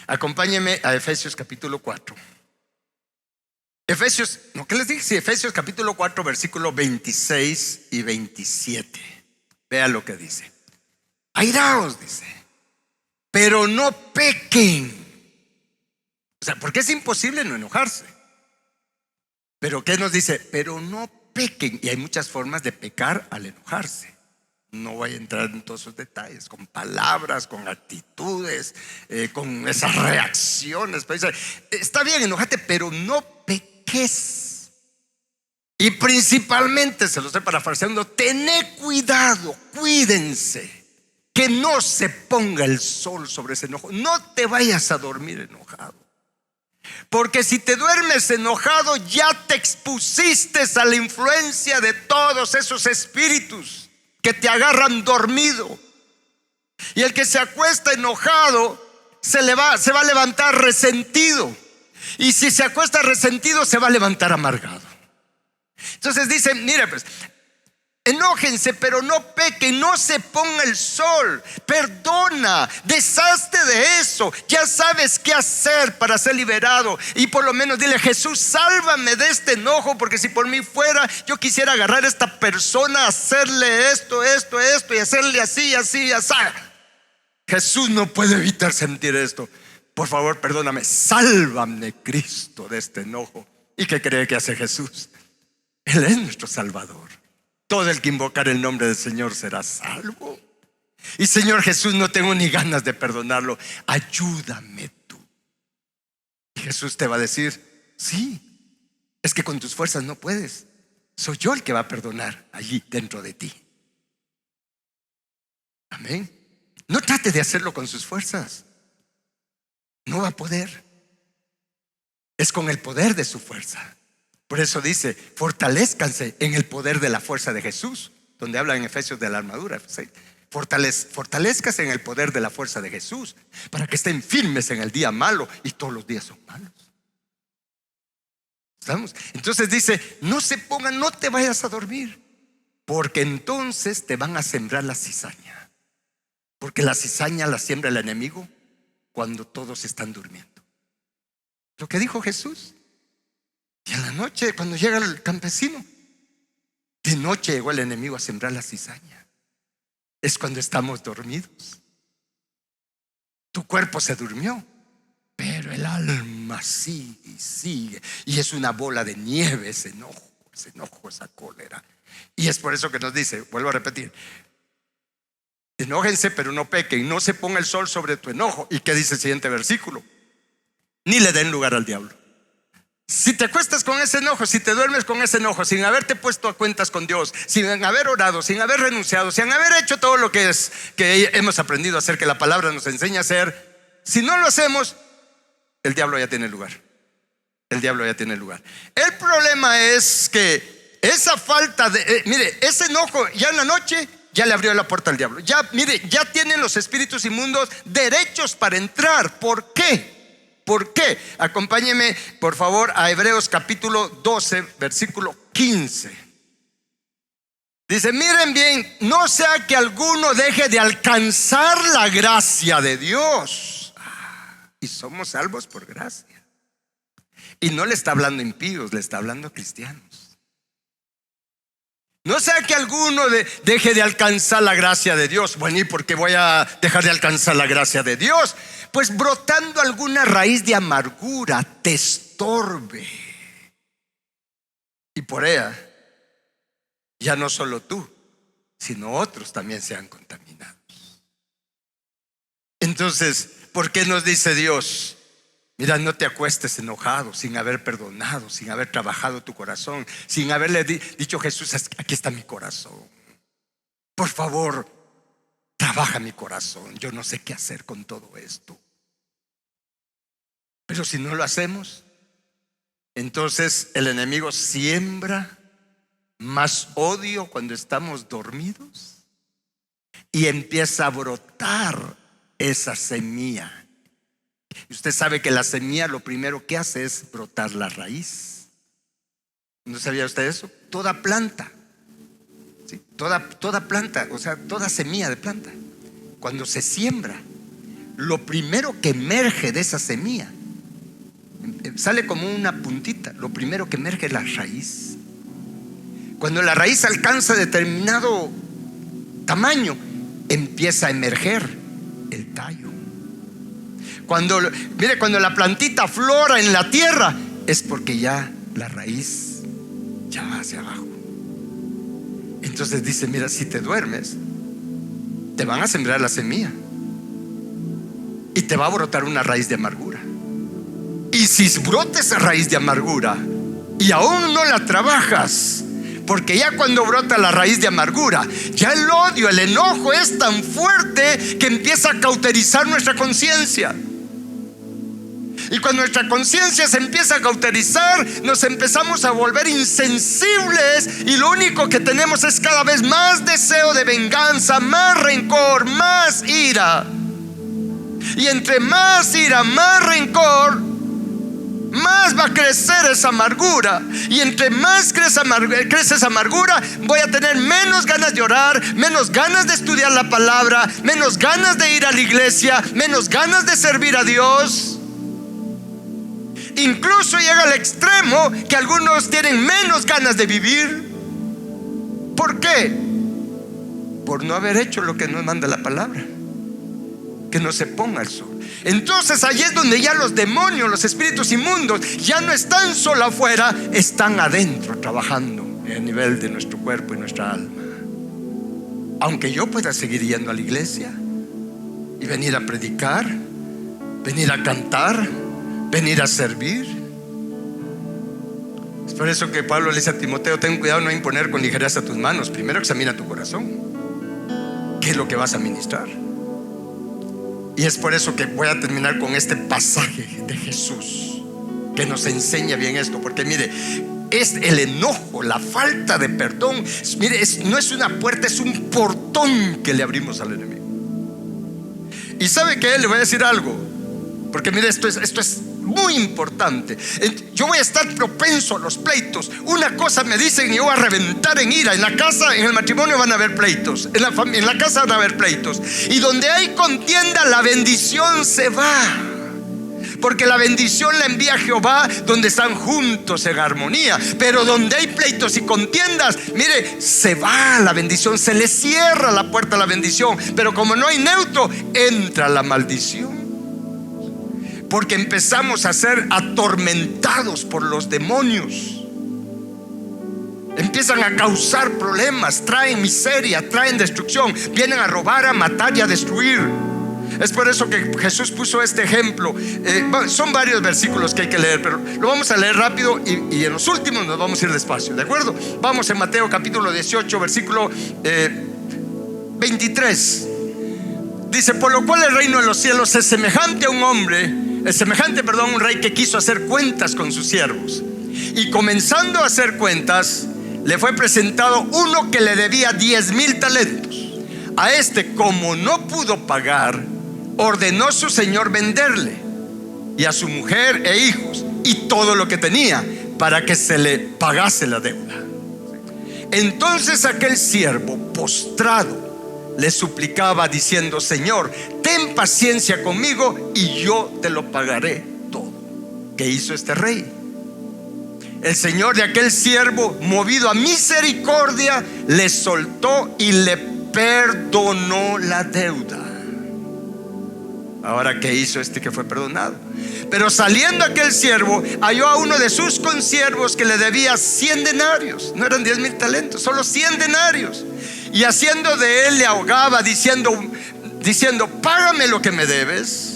Acompáñenme a Efesios capítulo 4. ¿Qué les dije? Sí, Efesios capítulo 4, versículos 26 y 27. Vean lo que dice. Airaos, dice, pero no pequen. O sea, porque es imposible no enojarse. Pero ¿qué nos dice? Pero no pequen. Y hay muchas formas de pecar al enojarse. No voy a entrar en todos esos detalles, con palabras, con actitudes, con esas reacciones. Está bien, enojate, pero no peques. Y principalmente, se lo estoy parafraseando, tened cuidado, cuídense, que no se ponga el sol sobre ese enojo. No te vayas a dormir enojado, porque si te duermes enojado, ya te expusiste a la influencia de todos esos espíritus que te agarran dormido. Y el que se acuesta enojado se va a levantar resentido. Y si se acuesta resentido, se va a levantar amargado. Entonces dice, mire pues, enójense, pero no pequen, no se ponga el sol, perdona, deshazte de eso, ya sabes qué hacer para ser liberado. Y por lo menos dile, Jesús, sálvame de este enojo, porque si por mí fuera, yo quisiera agarrar a esta persona, hacerle esto y hacerle así, así, así. Jesús no puede evitar sentir esto. Por favor, perdóname, sálvame, Cristo, de este enojo. ¿Y qué cree que hace Jesús? Él es nuestro Salvador. Todo el que invocar el nombre del Señor será salvo. Y Señor Jesús, no tengo ni ganas de perdonarlo, ayúdame tú. Y Jesús te va a decir, sí, es que con tus fuerzas no puedes. Soy yo el que va a perdonar allí dentro de ti. Amén. No trate de hacerlo con sus fuerzas. No va a poder. Es con el poder de su fuerza. Por eso dice, fortalezcanse en el poder de la fuerza de Jesús, donde habla en Efesios de la armadura. ¿Sí? Fortalezcanse en el poder de la fuerza de Jesús, para que estén firmes en el día malo, y todos los días son malos. ¿Estamos? Entonces dice, no se pongan, no te vayas a dormir, porque entonces te van a sembrar la cizaña. Porque la cizaña la siembra el enemigo cuando todos están durmiendo. Lo que dijo Jesús. Y en la noche, cuando llega el campesino, De noche llegó el enemigo a sembrar la cizaña. Es cuando estamos dormidos. Tu cuerpo se durmió, pero el alma sigue y sigue. Y es una bola de nieve ese enojo, esa cólera. Y es por eso que nos dice, vuelvo a repetir, enójense pero no pequen, no se ponga el sol sobre tu enojo. ¿Y qué dice el siguiente versículo? Ni le den lugar al diablo. Si te acuestas con ese enojo, si te duermes con ese enojo, sin haberte puesto a cuentas con Dios, sin haber orado, sin haber renunciado, sin haber hecho todo lo que hemos aprendido a hacer, que la palabra nos enseña a hacer, si no lo hacemos, el diablo ya tiene lugar. El diablo ya tiene lugar. El problema es que esa falta de mire, ese enojo ya en la noche ya le abrió la puerta al diablo. Ya, mire, ya tienen los espíritus inmundos derechos para entrar. ¿Por qué? ¿Por qué? Acompáñeme por favor a Hebreos capítulo 12 versículo 15. Dice, miren bien, no sea que alguno deje de alcanzar la gracia de Dios. Y somos salvos por gracia. Y no le está hablando a impíos, le está hablando a cristianos. No sea que alguno deje de alcanzar la gracia de Dios. Bueno, ¿y por qué voy a dejar de alcanzar la gracia de Dios? Pues brotando alguna raíz de amargura te estorbe. Y por ella, ya no solo tú, sino otros también sean contaminados. Entonces, ¿por qué nos dice Dios? Mira, no te acuestes enojado, sin haber perdonado, sin haber trabajado tu corazón, sin haberle dicho Jesús, aquí está mi corazón. Por favor, trabaja mi corazón. Yo no sé qué hacer con todo esto. Pero si no lo hacemos, entonces el enemigo siembra más odio cuando estamos dormidos y empieza a brotar esa semilla. Y usted sabe que la semilla lo primero que hace es brotar la raíz. ¿No sabía usted eso? Toda planta, ¿sí? Toda planta, o sea, toda semilla de planta, cuando se siembra, lo primero que emerge de esa semilla sale como una puntita. Lo primero que emerge es la raíz. Cuando la raíz alcanza determinado tamaño, empieza a emerger el tallo. Cuando la plantita flora en la tierra, es porque ya la raíz ya va hacia abajo. Entonces dice, mira, si te duermes, te van a sembrar la semilla y te va a brotar una raíz de amargura. Y si brota esa raíz de amargura y aún no la trabajas, porque ya cuando brota la raíz de amargura, ya el odio, el enojo es tan fuerte que empieza a cauterizar nuestra conciencia. Y cuando nuestra conciencia se empieza a cauterizar, nos empezamos a volver insensibles y lo único que tenemos es cada vez más deseo de venganza, más rencor, más ira. Y entre más ira, más rencor, más va a crecer esa amargura. Y entre más crece esa amargura, voy a tener menos ganas de orar, menos ganas de estudiar la palabra, menos ganas de ir a la iglesia, menos ganas de servir a Dios. Incluso llega al extremo que algunos tienen menos ganas de vivir. ¿Por qué? Por no haber hecho lo que nos manda la palabra, que no se ponga el sol. Entonces allí es donde ya los demonios, los espíritus inmundos, ya no están solo afuera, están adentro trabajando a nivel de nuestro cuerpo y nuestra alma. Aunque yo pueda seguir yendo a la iglesia y venir a predicar, venir a cantar, venir a servir. Es por eso que Pablo le dice a Timoteo, ten cuidado no imponer con ligereza tus manos. Primero examina tu corazón. ¿Qué es lo que vas a ministrar? Y es por eso que voy a terminar con este pasaje de Jesús que nos enseña bien esto. Porque mire, es el enojo, la falta de perdón. Mire, no es una puerta, es un portón que le abrimos al enemigo. Y ¿sabe qué? Le voy a decir algo, porque mire, esto es muy importante. Yo voy a estar propenso a los pleitos. Una cosa me dicen y yo voy a reventar en ira. En la casa, en el matrimonio van a haber pleitos, en la casa van a haber pleitos. Y donde hay contienda, la bendición se va. porque la bendición la envía Jehová donde están juntos en armonía. Pero donde hay pleitos y contiendas, mire, se va la bendición, se le cierra la puerta a la bendición. Pero como no hay neutro, entra la maldición, porque empezamos a ser atormentados por los demonios. Empiezan a causar problemas, traen miseria, traen destrucción, vienen a robar, a matar y a destruir. Es por eso que Jesús puso este ejemplo. Son varios versículos que hay que leer, pero lo vamos a leer rápido y en los últimos nos vamos a ir despacio, ¿de acuerdo? Vamos en Mateo capítulo 18, versículo 23. Dice: por lo cual el reino de los cielos es semejante a un rey que quiso hacer cuentas con sus siervos. Y comenzando a hacer cuentas, le fue presentado uno que le debía 10,000 talentos. A este, como no pudo pagar, ordenó su señor venderle, y a su mujer e hijos, y todo lo que tenía, para que se le pagase la deuda. Entonces aquel siervo, postrado, le suplicaba diciendo: Señor, ten paciencia conmigo y yo te lo pagaré todo. ¿Qué hizo este rey? El señor de aquel siervo, movido a misericordia, le soltó y le perdonó la deuda. Ahora, ¿qué hizo este que fue perdonado? Pero saliendo aquel siervo, halló a uno de sus consiervos que le debía 100 denarios. No eran 10,000 talentos, solo 100 denarios. Y haciendo de él le ahogaba, diciendo: págame lo que me debes.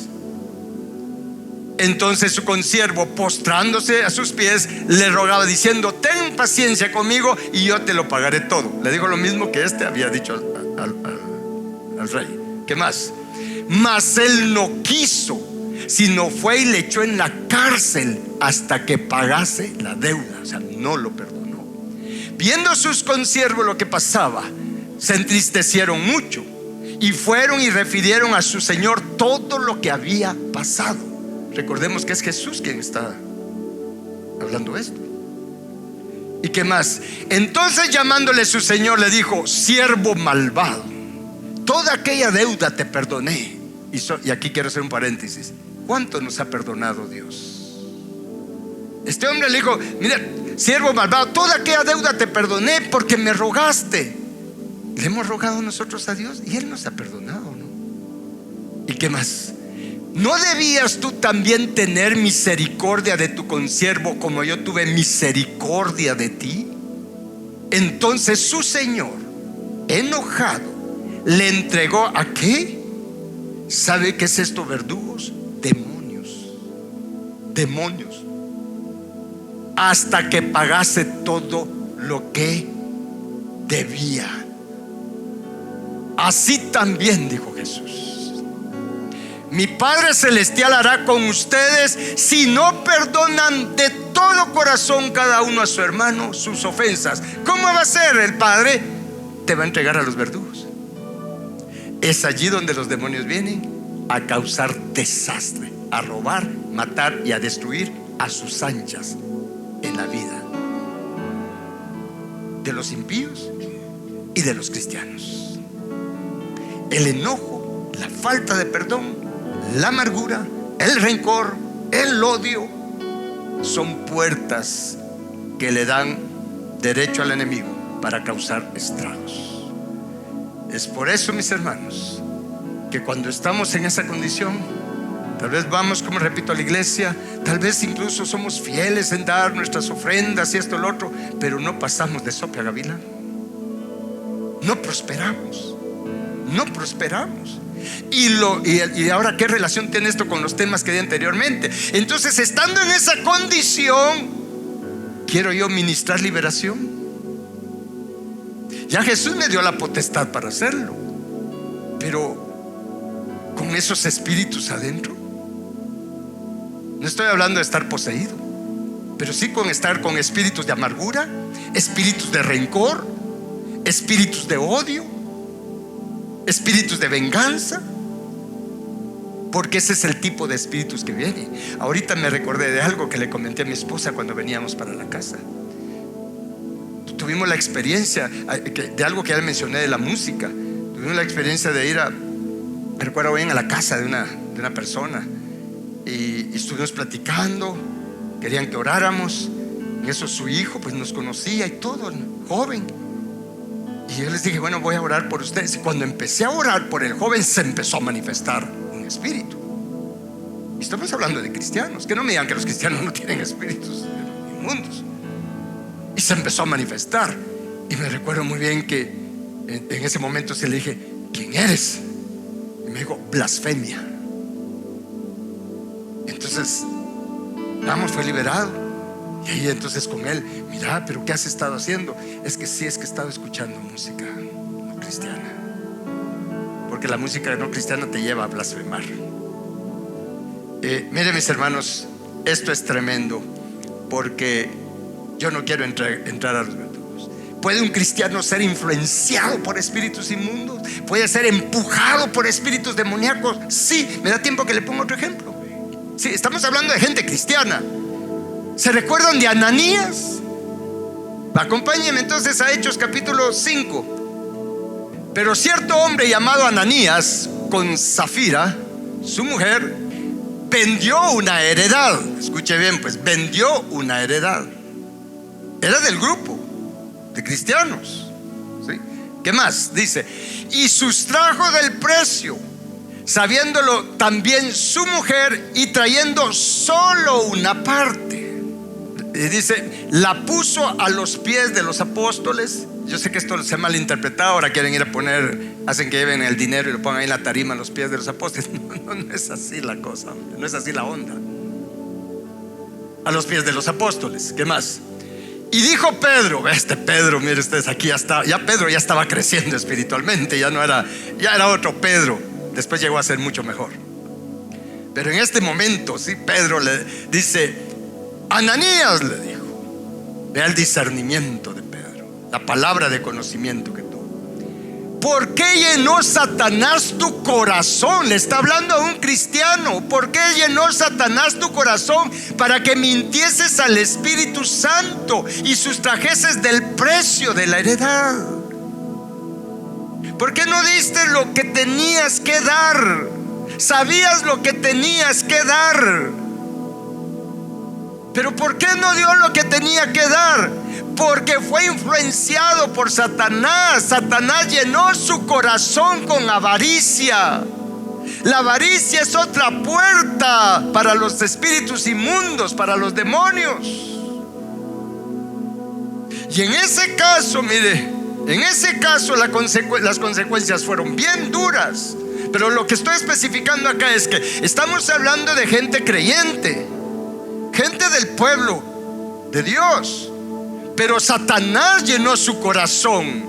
Entonces su consiervo, postrándose a sus pies, le rogaba diciendo: ten paciencia conmigo y yo te lo pagaré todo. Le digo lo mismo que este había dicho al rey. ¿Qué más? Mas él no quiso, sino fue y le echó en la cárcel hasta que pagase la deuda. O sea, no lo perdonó. Viendo sus consiervos lo que pasaba, se entristecieron mucho y fueron y refirieron a su señor todo lo que había pasado. Recordemos que es Jesús quien está hablando esto. ¿Y qué más? Entonces, llamándole su señor, le dijo: siervo malvado, toda aquella deuda te perdoné. Y aquí quiero hacer un paréntesis. ¿Cuánto nos ha perdonado Dios? Este hombre le dijo: mira, siervo malvado, toda aquella deuda te perdoné porque me rogaste. Le hemos rogado nosotros a Dios y Él nos ha perdonado, ¿no? ¿Y qué más? ¿No debías tú también tener misericordia de tu consiervo como yo tuve misericordia de ti? Entonces su señor, enojado, le entregó ¿a qué? ¿Sabe qué es esto, verdugos? Demonios, hasta que pagase todo lo que debía. Así también, dijo Jesús, mi Padre Celestial hará con ustedes si no perdonan de todo corazón cada uno a su hermano sus ofensas. ¿Cómo va a ser? El Padre te va a entregar a los verdugos. Es allí donde los demonios vienen a causar desastre, a robar, matar y a destruir a sus anchas en la vida de los impíos y de los cristianos. El enojo, la falta de perdón, la amargura, el rencor, el odio son puertas que le dan derecho al enemigo para causar estragos. Es por eso, mis hermanos, que cuando estamos en esa condición, tal vez vamos, como repito, a la iglesia, tal vez incluso somos fieles en dar nuestras ofrendas y esto y lo otro, pero no pasamos de sope a gavilán. No prosperamos. Y ahora, ¿qué relación tiene esto con los temas que di anteriormente? Entonces, estando en esa condición, quiero yo ministrar liberación. Ya Jesús me dio la potestad para hacerlo, pero con esos espíritus adentro, no estoy hablando de estar poseído, pero sí con estar con espíritus de amargura, espíritus de rencor, espíritus de odio, espíritus de venganza, porque ese es el tipo de espíritus que viene. Ahorita me recordé de algo que le comenté a mi esposa cuando veníamos para la casa. Tuvimos la experiencia de algo que ya le mencioné, de la música. Tuvimos la experiencia de ir me recuerdo bien, a la casa de una persona, y estuvimos platicando, querían que oráramos. En eso su hijo pues nos conocía y todo, joven. Y yo les dije, bueno, voy a orar por ustedes. Y cuando empecé a orar por el joven, se empezó a manifestar un espíritu. Y estamos hablando de cristianos, que no me digan que los cristianos no tienen espíritus inmundos. Y se empezó a manifestar. Y me recuerdo muy bien que en ese momento se le dije, ¿quién eres? Y me dijo, blasfemia. Entonces, vamos, fue liberado. Y ahí entonces con él, mira, pero ¿qué has estado haciendo? Es que sí, es que he estado escuchando música no cristiana, porque la música no cristiana te lleva a blasfemar. Miren, mis hermanos, esto es tremendo, porque yo no quiero entrar a los verdugos. ¿Puede un cristiano ser influenciado por espíritus inmundos? ¿Puede ser empujado por espíritus demoníacos? Sí. ¿Me da tiempo que le ponga otro ejemplo? Sí, estamos hablando de gente cristiana. ¿Se recuerdan de Ananías? Acompáñenme entonces a Hechos capítulo 5. Pero cierto hombre llamado Ananías, con Zafira, su mujer, vendió una heredad. Escuche bien, pues vendió una heredad. Era del grupo de cristianos, ¿sí? ¿Qué más? Dice, y sustrajo del precio, sabiéndolo también su mujer, y trayendo solo una parte. Y dice, la puso a los pies de los apóstoles. Yo sé que esto se ha malinterpretado. Ahora quieren ir a poner, hacen que lleven el dinero y lo pongan ahí en la tarima a los pies de los apóstoles. No es así la cosa, no es así la onda. A los pies de los apóstoles. ¿Qué más? Y dijo Pedro, Pedro, mire ustedes, aquí ya Pedro ya estaba creciendo espiritualmente, ya era otro Pedro. Después llegó a ser mucho mejor. Pero en este momento, sí, Pedro le dice, Ananías, le dijo. Vea el discernimiento de Pedro, la palabra de conocimiento que tuvo. ¿Por qué llenó Satanás tu corazón? Le está hablando a un cristiano. ¿Por qué llenó Satanás tu corazón? Para que mintieses al Espíritu Santo y sustrajeses del precio de la heredad. ¿Por qué no diste lo que tenías que dar? Sabías lo que tenías que dar, pero ¿por qué no dio lo que tenía que dar? Porque fue influenciado por Satanás. Satanás llenó su corazón con avaricia. La avaricia es otra puerta para los espíritus inmundos, para los demonios. Y en ese caso, mire, en ese caso las consecuencias fueron bien duras. Pero lo que estoy especificando acá es que estamos hablando de gente creyente, gente del pueblo de Dios. Pero Satanás llenó su corazón.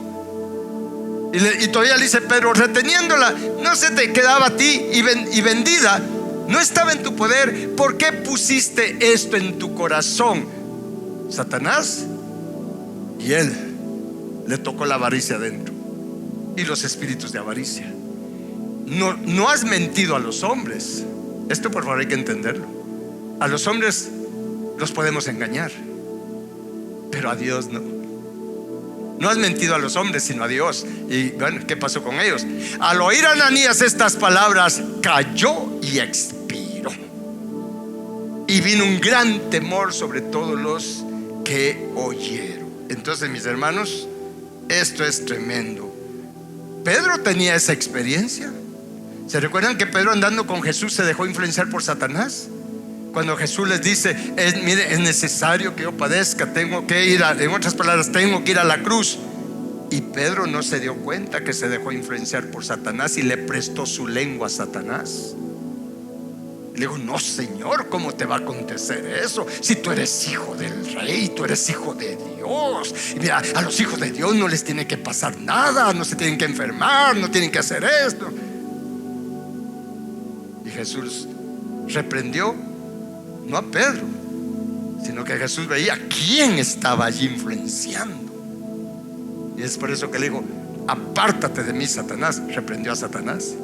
Y todavía le dice Pedro, reteniéndola, no se te quedaba a ti, y vendida, no estaba en tu poder. ¿Por qué pusiste esto en tu corazón? Satanás, y él le tocó la avaricia adentro, y los espíritus de avaricia. No has mentido a los hombres. Esto por favor hay que entenderlo. A los hombres los podemos engañar, pero a Dios no. No has mentido a los hombres, sino a Dios. Y bueno, ¿qué pasó con ellos? Al oír a Ananías estas palabras, cayó y expiró. Y vino un gran temor sobre todos los que oyeron. Entonces, mis hermanos, esto es tremendo. Pedro tenía esa experiencia. ¿Se recuerdan que Pedro, andando con Jesús, se dejó influenciar por Satanás? Cuando Jesús les dice, mire, es necesario que yo padezca, tengo que ir en otras palabras, tengo que ir a la cruz. Y Pedro no se dio cuenta que se dejó influenciar por Satanás y le prestó su lengua a Satanás. Le dijo, no, Señor, ¿cómo te va a acontecer eso? Si tú eres hijo del rey, tú eres hijo de Dios. Y mira, a los hijos de Dios no les tiene que pasar nada, no se tienen que enfermar, no tienen que hacer esto. Y Jesús reprendió, no a Pedro, sino que Jesús veía quién estaba allí influenciando. Y es por eso que le dijo, apártate de mí, Satanás. Reprendió a Satanás.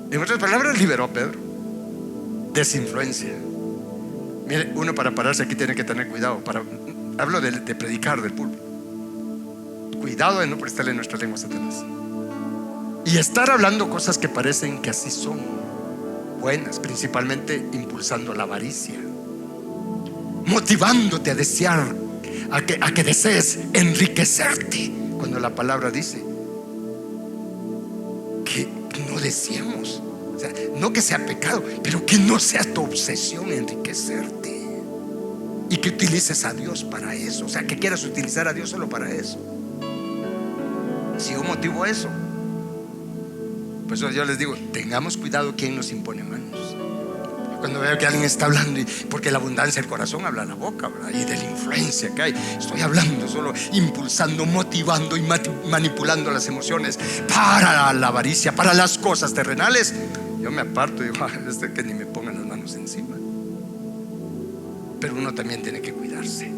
En otras palabras, liberó a Pedro. Desinfluencia. Mire, uno para pararse aquí tiene que tener cuidado. Hablo de predicar del púlpito. Cuidado de no prestarle nuestra lengua a Satanás y estar hablando cosas que parecen que así son. buenas, principalmente impulsando la avaricia, motivándote a desear, a que desees enriquecerte, cuando la palabra dice que no deseemos, o sea, no que sea pecado, pero que no sea tu obsesión enriquecerte, y que utilices a Dios para eso, o sea, que quieras utilizar a Dios solo para eso. Si yo motivo eso, pues yo les digo, tengamos cuidado quién nos impone manos. Cuando veo que alguien está hablando, porque la abundancia del corazón habla la boca, ¿verdad? Y de la influencia que hay. Estoy hablando solo impulsando, motivando y manipulando las emociones para la avaricia, para las cosas terrenales. Yo me aparto y digo, que ni me pongan las manos encima. Pero uno también tiene que cuidarse.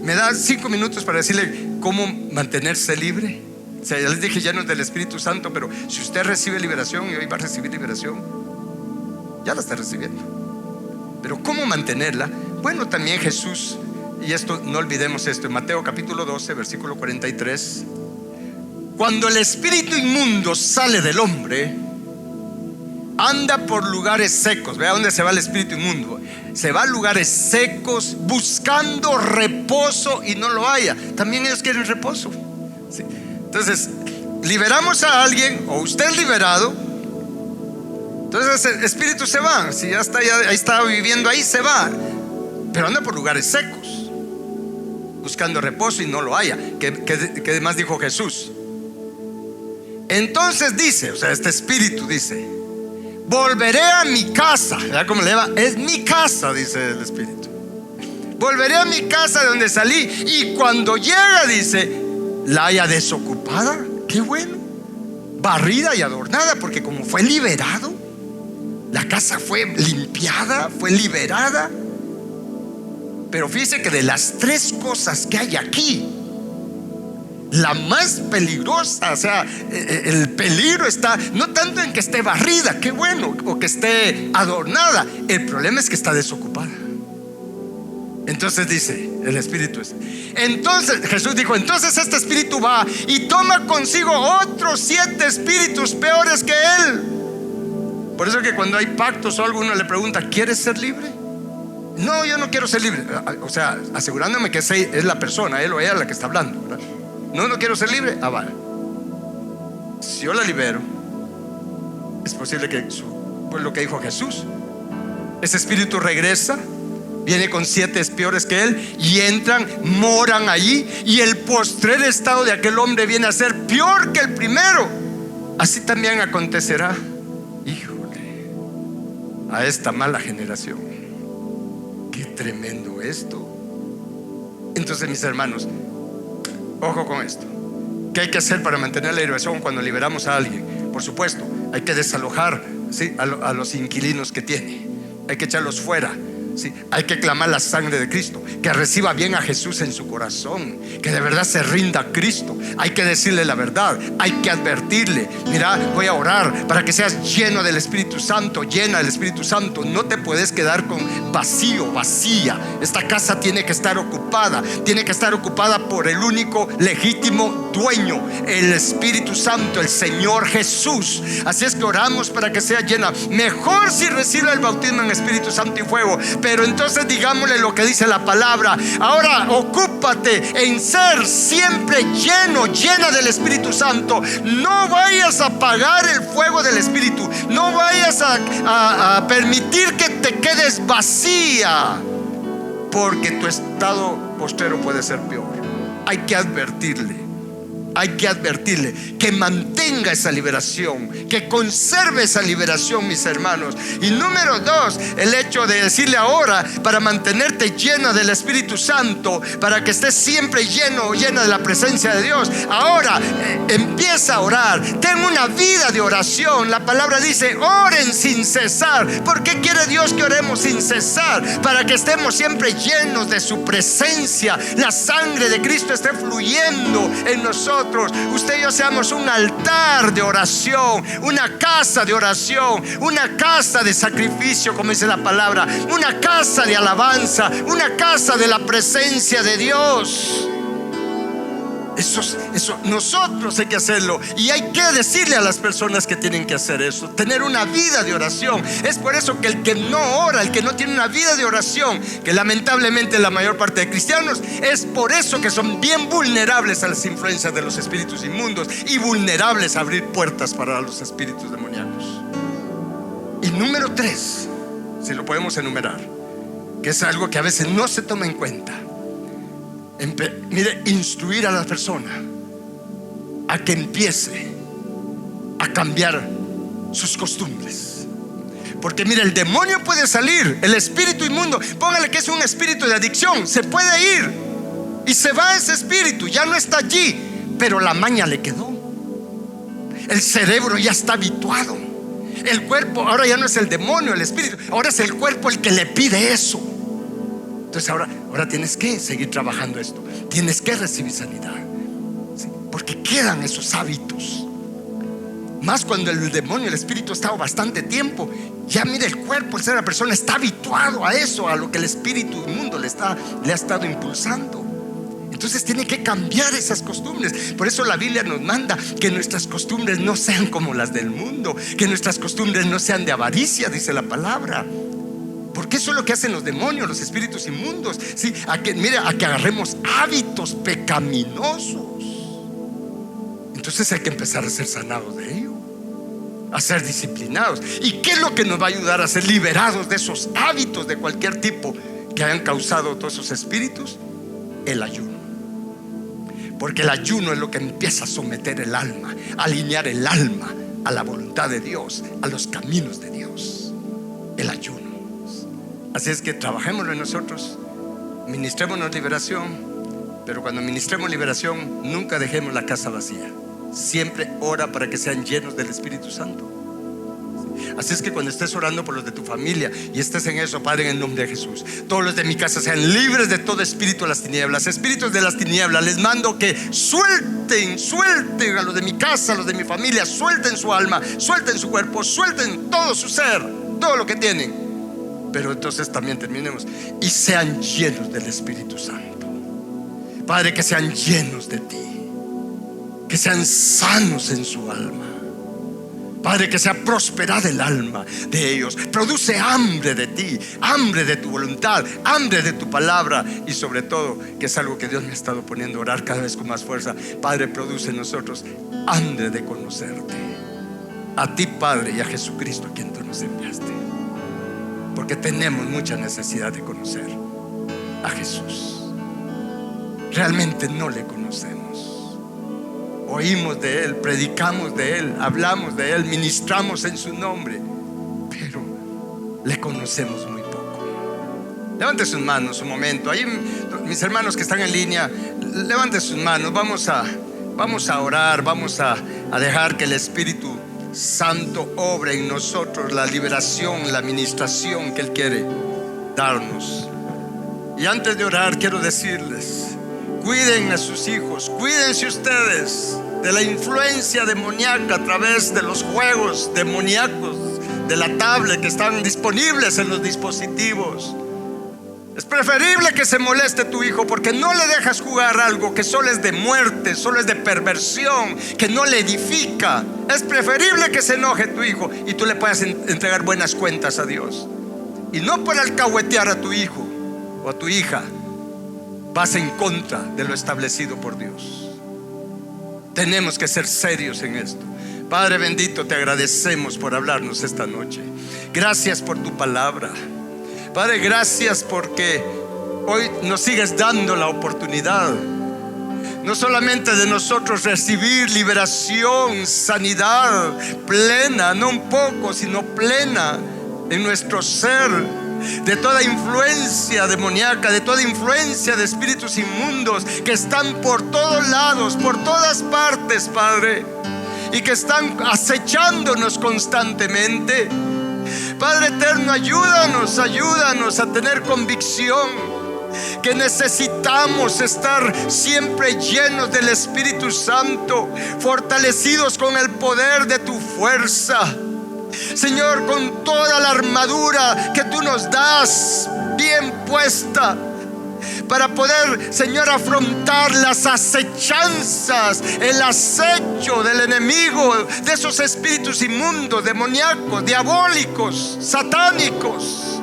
Me da 5 minutos para decirle cómo mantenerse libre. O sea, ya les dije, llenos del Espíritu Santo, pero si usted recibe liberación, y hoy va a recibir liberación, ya la está recibiendo. Pero ¿cómo mantenerla? Bueno, también Jesús, y esto no olvidemos esto, en Mateo capítulo 12, versículo 43, cuando el espíritu inmundo sale del hombre, anda por lugares secos. Vea dónde se va el espíritu inmundo. Se va a lugares secos buscando reposo y no lo haya. También ellos quieren reposo, ¿sí? Entonces, liberamos a alguien, o usted es liberado, entonces el espíritu se va. Si ya ahí está viviendo, ahí se va, pero anda por lugares secos buscando reposo y no lo haya. ¿Qué más dijo Jesús? Entonces dice, o sea, este espíritu dice: volveré a mi casa. ¿Ya cómo le va? Es mi casa, dice el espíritu. Volveré a mi casa de donde salí, y cuando llega, dice, la haya desocupada. Qué bueno, barrida y adornada, porque como fue liberado, la casa fue limpiada, fue liberada. Pero fíjese que de las 3 cosas que hay aquí, la más peligrosa, o sea, el peligro está no tanto en que esté barrida, qué bueno, o que esté adornada. El problema es que está desocupada. Entonces dice el espíritu entonces Jesús dijo: entonces este espíritu va y toma consigo otros 7 espíritus peores que él. Por eso que cuando hay pactos o algo, uno le pregunta: ¿quieres ser libre? No, yo no quiero ser libre. O sea, asegurándome que es la persona, él o ella, la que está hablando, ¿verdad? No quiero ser libre. Vale. Si yo la libero, es posible que, pues lo que dijo Jesús, ese espíritu regresa, viene con 7 peores que él, y entran, moran allí, y el postrer estado de aquel hombre viene a ser peor que el primero. Así también acontecerá, híjole, a esta mala generación. Qué tremendo esto. Entonces, mis hermanos, ojo con esto. ¿Qué hay que hacer para mantener la liberación cuando liberamos a alguien? Por supuesto, hay que desalojar, ¿sí?, a los inquilinos que tiene. Hay que echarlos fuera, ¿sí? Hay que clamar la sangre de Cristo, que reciba bien a Jesús en su corazón, que de verdad se rinda a Cristo. Hay que decirle la verdad, hay que advertirle: mira, voy a orar para que seas lleno del Espíritu Santo, llena del Espíritu Santo. No te puedes quedar con vacío, vacía. Esta casa tiene que estar ocupada, tiene que estar ocupada por el único legítimo dueño, el Espíritu Santo, el Señor Jesús. Así es que oramos para que sea llena. Mejor si recibe el bautismo en Espíritu Santo y fuego, pero entonces digámosle lo que dice la palabra: ahora ocúpate en ser siempre llena del Espíritu Santo. No vayas a apagar el fuego del Espíritu, no vayas a permitir que te quedes vacía, porque tu estado postrero puede ser peor. Hay que advertirle que mantenga esa liberación, que conserve esa liberación, mis hermanos. Y número 2, el hecho de decirle ahora, para mantenerte llena del Espíritu Santo, para que estés siempre llena de la presencia de Dios. Ahora empieza a orar, ten una vida de oración. La palabra dice: oren sin cesar. ¿Por qué quiere Dios que oremos sin cesar? Para que estemos siempre llenos de su presencia, la sangre de Cristo esté fluyendo en nosotros. Usted y yo seamos un altar de oración, una casa de oración, una casa de sacrificio, como dice la palabra, una casa de alabanza, una casa de la presencia de Dios. Eso nosotros hay que hacerlo, y hay que decirle a las personas que tienen que hacer eso, tener una vida de oración. Es por eso que el que no ora, el que no tiene una vida de oración, que lamentablemente la mayor parte de cristianos, es por eso que son bien vulnerables a las influencias de los espíritus inmundos y vulnerables a abrir puertas para los espíritus demoníacos. Y número 3, si lo podemos enumerar, que es algo que a veces no se toma en cuenta. Mire, instruir a la persona a que empiece a cambiar sus costumbres. Porque mire, el demonio puede salir, el espíritu inmundo, póngale que es un espíritu de adicción, se puede ir y se va ese espíritu, ya no está allí, pero la maña le quedó. El cerebro ya está habituado. El cuerpo ahora ya no es el demonio, el espíritu, ahora es el cuerpo el que le pide eso. Entonces ahora tienes que seguir trabajando esto, tienes que recibir sanidad, ¿sí? Porque quedan esos hábitos. Más cuando el demonio, el espíritu ha estado bastante tiempo. Ya mire, el cuerpo, el ser de la persona está habituado a eso, a lo que el espíritu inmundo le ha estado impulsando. Entonces tiene que cambiar esas costumbres. Por eso la Biblia nos manda que nuestras costumbres no sean como las del mundo, que nuestras costumbres no sean de avaricia, dice la palabra. Porque eso es lo que hacen los demonios, los espíritus inmundos, ¿sí? A que agarremos hábitos pecaminosos. Entonces hay que empezar a ser sanados de ello, a ser disciplinados. ¿Y qué es lo que nos va a ayudar a ser liberados de esos hábitos de cualquier tipo que hayan causado todos esos espíritus? El ayuno. Porque el ayuno es lo que empieza a someter el alma, a alinear el alma a la voluntad de Dios, a los caminos de Dios. El ayuno. Así es que trabajémoslo en nosotros, ministrémonos liberación, pero cuando ministremos liberación, nunca dejemos la casa vacía. Siempre ora para que sean llenos del Espíritu Santo. Así es que cuando estés orando por los de tu familia y estés en eso, Padre, en el nombre de Jesús, todos los de mi casa sean libres de todo espíritu de las tinieblas. Espíritus de las tinieblas, les mando que suelten a los de mi casa, a los de mi familia. Suelten su alma, suelten su cuerpo, suelten todo su ser, todo lo que tienen. Pero entonces también terminemos y sean llenos del Espíritu Santo. Padre, que sean llenos de ti, que sean sanos en su alma. Padre, que sea prosperada el alma de ellos. Produce hambre de ti, hambre de tu voluntad, hambre de tu palabra. Y sobre todo, que es algo que Dios me ha estado poniendo a orar cada vez con más fuerza. Padre, produce en nosotros hambre de conocerte, a ti, Padre, y a Jesucristo, a quien tú nos enviaste. Porque tenemos mucha necesidad de conocer a Jesús. Realmente no le conocemos. Oímos de Él, predicamos de Él, hablamos de Él, ministramos en su nombre, pero le conocemos muy poco. Levante sus manos un momento. Ahí mis hermanos que están en línea, levante sus manos. Vamos a orar, vamos a dejar que el Espíritu Santo obra en nosotros la liberación, la administración que Él quiere darnos. Y antes de orar quiero decirles: cuiden a sus hijos, cuídense ustedes de la influencia demoníaca a través de los juegos demoníacos de la tablet que están disponibles en los dispositivos. Es preferible que se moleste tu hijo, porque no le dejas jugar algo que solo es de muerte, solo es de perversión, que no le edifica. Es preferible que se enoje tu hijo y tú le puedas entregar buenas cuentas a Dios. Y no por alcahuetear a tu hijo o a tu hija vas en contra de lo establecido por Dios. Tenemos que ser serios en esto. Padre bendito, te agradecemos por hablarnos esta noche. Gracias por tu palabra. Padre, gracias porque hoy nos sigues dando la oportunidad, no solamente de nosotros recibir liberación, sanidad plena, no un poco, sino plena en nuestro ser, de toda influencia demoníaca, de toda influencia de espíritus inmundos que están por todos lados, por todas partes, Padre, y que están acechándonos constantemente. Padre eterno, ayúdanos a tener convicción que necesitamos estar siempre llenos del Espíritu Santo, fortalecidos con el poder de tu fuerza, Señor, con toda la armadura que tú nos das bien puesta, para poder, Señor, afrontar las acechanzas, el acecho del enemigo, de esos espíritus inmundos, demoníacos, diabólicos, satánicos,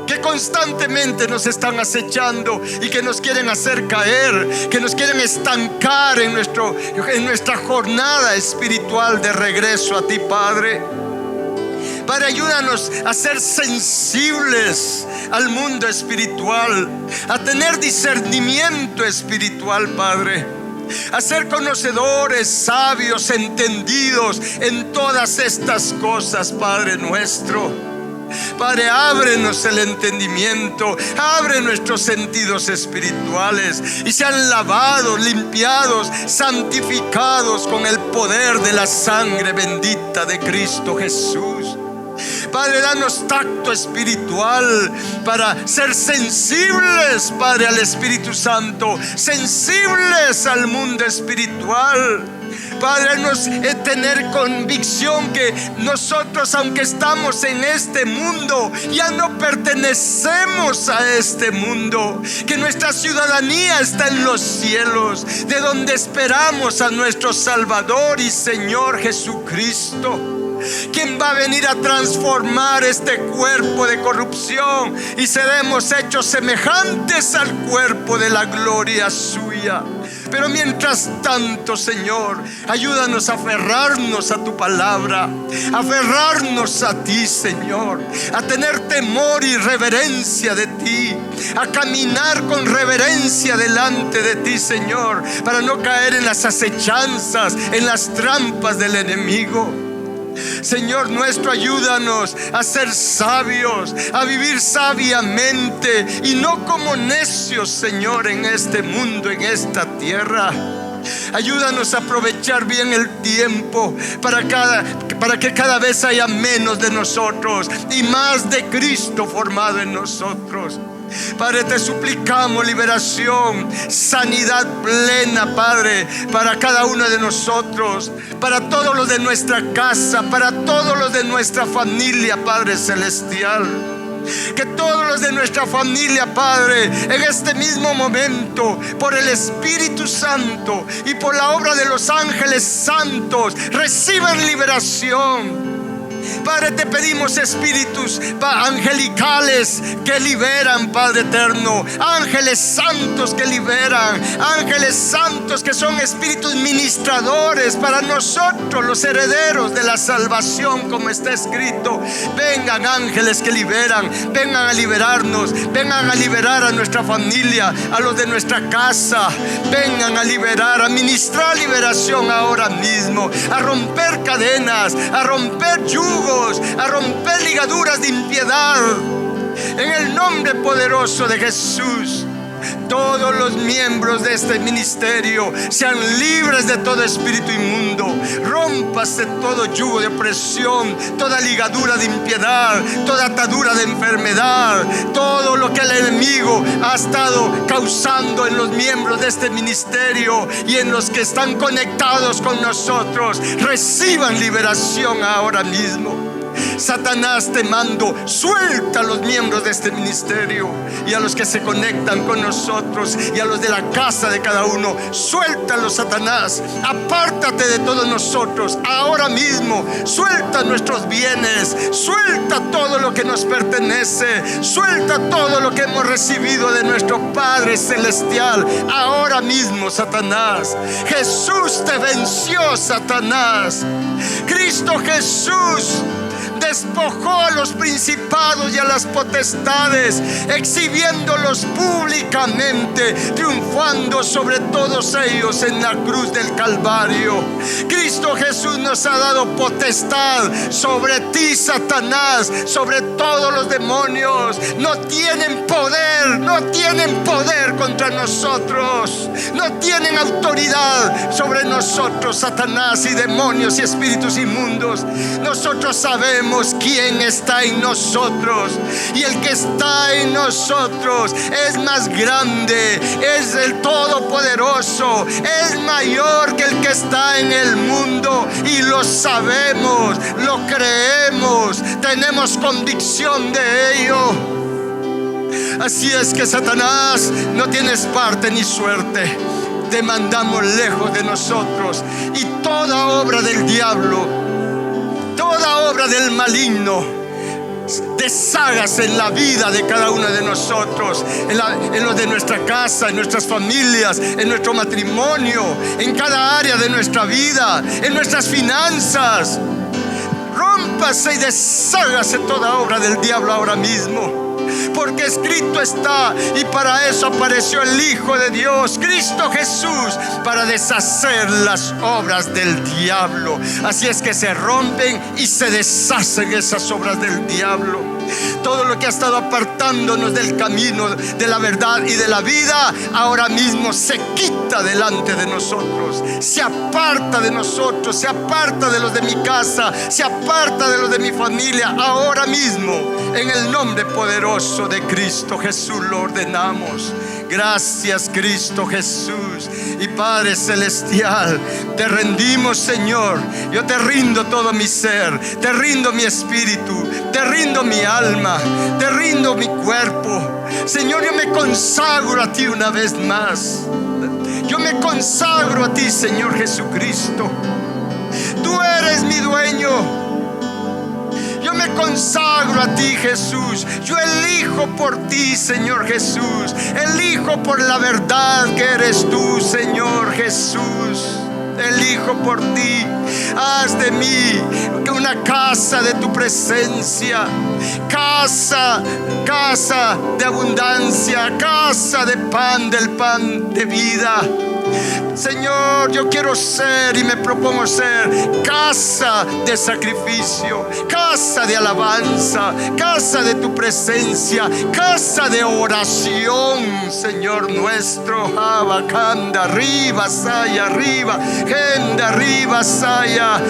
que constantemente nos están acechando y que nos quieren hacer caer, que nos quieren estancar en nuestra jornada espiritual de regreso a ti, Padre. Padre, ayúdanos a ser sensibles al mundo espiritual, a tener discernimiento espiritual, Padre, a ser conocedores, sabios, entendidos en todas estas cosas, Padre nuestro. Padre, ábrenos el entendimiento, abre nuestros sentidos espirituales y sean lavados, limpiados, santificados con el poder de la sangre bendita de Cristo Jesús. Padre, danos tacto espiritual para ser sensibles, Padre, al Espíritu Santo, sensibles al mundo espiritual. Padre, tener convicción que nosotros, aunque estamos en este mundo, ya no pertenecemos a este mundo, que nuestra ciudadanía está en los cielos, de donde esperamos a nuestro Salvador y Señor Jesucristo, quien va a venir a transformar este cuerpo de corrupción y seremos hechos semejantes al cuerpo de la gloria suya. Pero mientras tanto, Señor, ayúdanos a aferrarnos a tu palabra, a aferrarnos a ti, Señor, a tener temor y reverencia de ti, a caminar con reverencia delante de ti, Señor, para no caer en las acechanzas, en las trampas del enemigo. Señor nuestro, ayúdanos a ser sabios, a vivir sabiamente y no como necios, Señor, en este mundo, en esta tierra. Ayúdanos a aprovechar bien el tiempo para que cada vez haya menos de nosotros y más de Cristo formado en nosotros. Padre, te suplicamos liberación, sanidad plena, Padre, para cada uno de nosotros, para todos los de nuestra casa, para todos los de nuestra familia, Padre celestial. Que todos los de nuestra familia, Padre, en este mismo momento, por el Espíritu Santo y por la obra de los ángeles santos, reciban liberación. Padre, te pedimos espíritus angelicales que liberan, Padre eterno, ángeles santos que liberan, ángeles santos que son espíritus ministradores para nosotros, los herederos de la salvación, como está escrito. Vengan ángeles que liberan, vengan a liberarnos, vengan a liberar a nuestra familia, a los de nuestra casa, vengan a liberar, a ministrar liberación ahora mismo, a romper cadenas, a romper yugos, a romper ligaduras de impiedad, en el nombre poderoso de Jesús. Todos los miembros de este ministerio sean libres de todo espíritu inmundo. Rómpase todo yugo de opresión, toda ligadura de impiedad, toda atadura de enfermedad, todo lo que el enemigo ha estado causando en los miembros de este ministerio y en los que están conectados con nosotros. Reciban liberación ahora mismo. Satanás, te mando, suelta a los miembros de este ministerio y a los que se conectan con nosotros y a los de la casa de cada uno. Suéltalo, Satanás, apártate de todos nosotros ahora mismo. Suelta nuestros bienes, suelta todo lo que nos pertenece, suelta todo lo que hemos recibido de nuestro Padre celestial ahora mismo, Satanás. Jesús te venció, Satanás. Cristo Jesús despojó a los principados y a las potestades, exhibiéndolos públicamente, triunfando sobre todos ellos en la cruz del Calvario. Cristo Jesús nos ha dado potestad sobre ti, Satanás, sobre todos los demonios. No tienen poder, no tienen poder contra nosotros, no tienen autoridad sobre nosotros, Satanás y demonios y espíritus inmundos. Nosotros sabemos quién está en nosotros, y el que está en nosotros es más grande, es el todopoderoso, es mayor que el que está en el mundo, y lo sabemos, lo creemos, tenemos convicción de ello. Así es que, Satanás, no tienes parte ni suerte. Te mandamos lejos de nosotros, y toda obra del diablo, toda obra del maligno, deshágase en la vida de cada uno de nosotros, en lo de nuestra casa, en nuestras familias, en nuestro matrimonio, en cada área de nuestra vida, en nuestras finanzas. Rómpase y deshágase toda obra del diablo ahora mismo, porque escrito está, y para eso apareció el Hijo de Dios, Cristo Jesús, para deshacer las obras del diablo. Así es que se rompen y se deshacen esas obras del diablo. Todo lo que ha estado apartándonos del camino de la verdad y de la vida, ahora mismo se quita delante de nosotros, se aparta de nosotros, se aparta de los de mi casa, se aparta de los de mi familia. Ahora mismo, en el nombre poderoso de Cristo Jesús, lo ordenamos. Gracias, Cristo Jesús. Y Padre celestial, te rendimos, Señor. Yo te rindo todo mi ser, te rindo mi espíritu, te rindo mi alma, te rindo mi cuerpo. Señor, yo me consagro a ti una vez más. Yo me consagro a ti, Señor Jesucristo. Tú eres mi dueño. Yo me consagro a ti, Jesús. Yo elijo por ti, Señor Jesús. Elijo por la verdad que eres tú, Señor Jesús. Elijo por ti. Haz de mí una casa de tu presencia, casa de abundancia, casa de pan, del pan de vida. Señor, yo quiero ser y me propongo ser casa de sacrificio, casa de alabanza, casa de tu presencia, casa de oración, Señor nuestro. Abacanda, arriba, saya, arriba, genda, arriba, saya.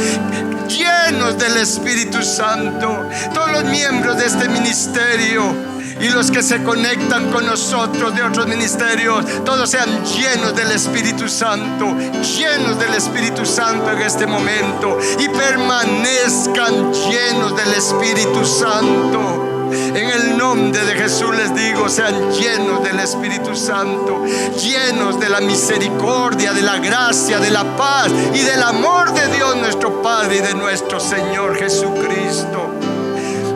Llenos del Espíritu Santo, todos los miembros de este ministerio y los que se conectan con nosotros de otros ministerios, todos sean llenos del Espíritu Santo, llenos del Espíritu Santo en este momento, y permanezcan llenos del Espíritu Santo. En el nombre de Jesús les digo, sean llenos del Espíritu Santo, llenos de la misericordia, de la gracia, de la paz y del amor de Dios nuestro Padre y de nuestro Señor Jesucristo.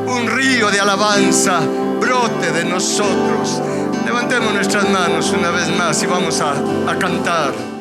Un río de alabanza brote de nosotros. Levantemos nuestras manos una vez más y vamos a cantar.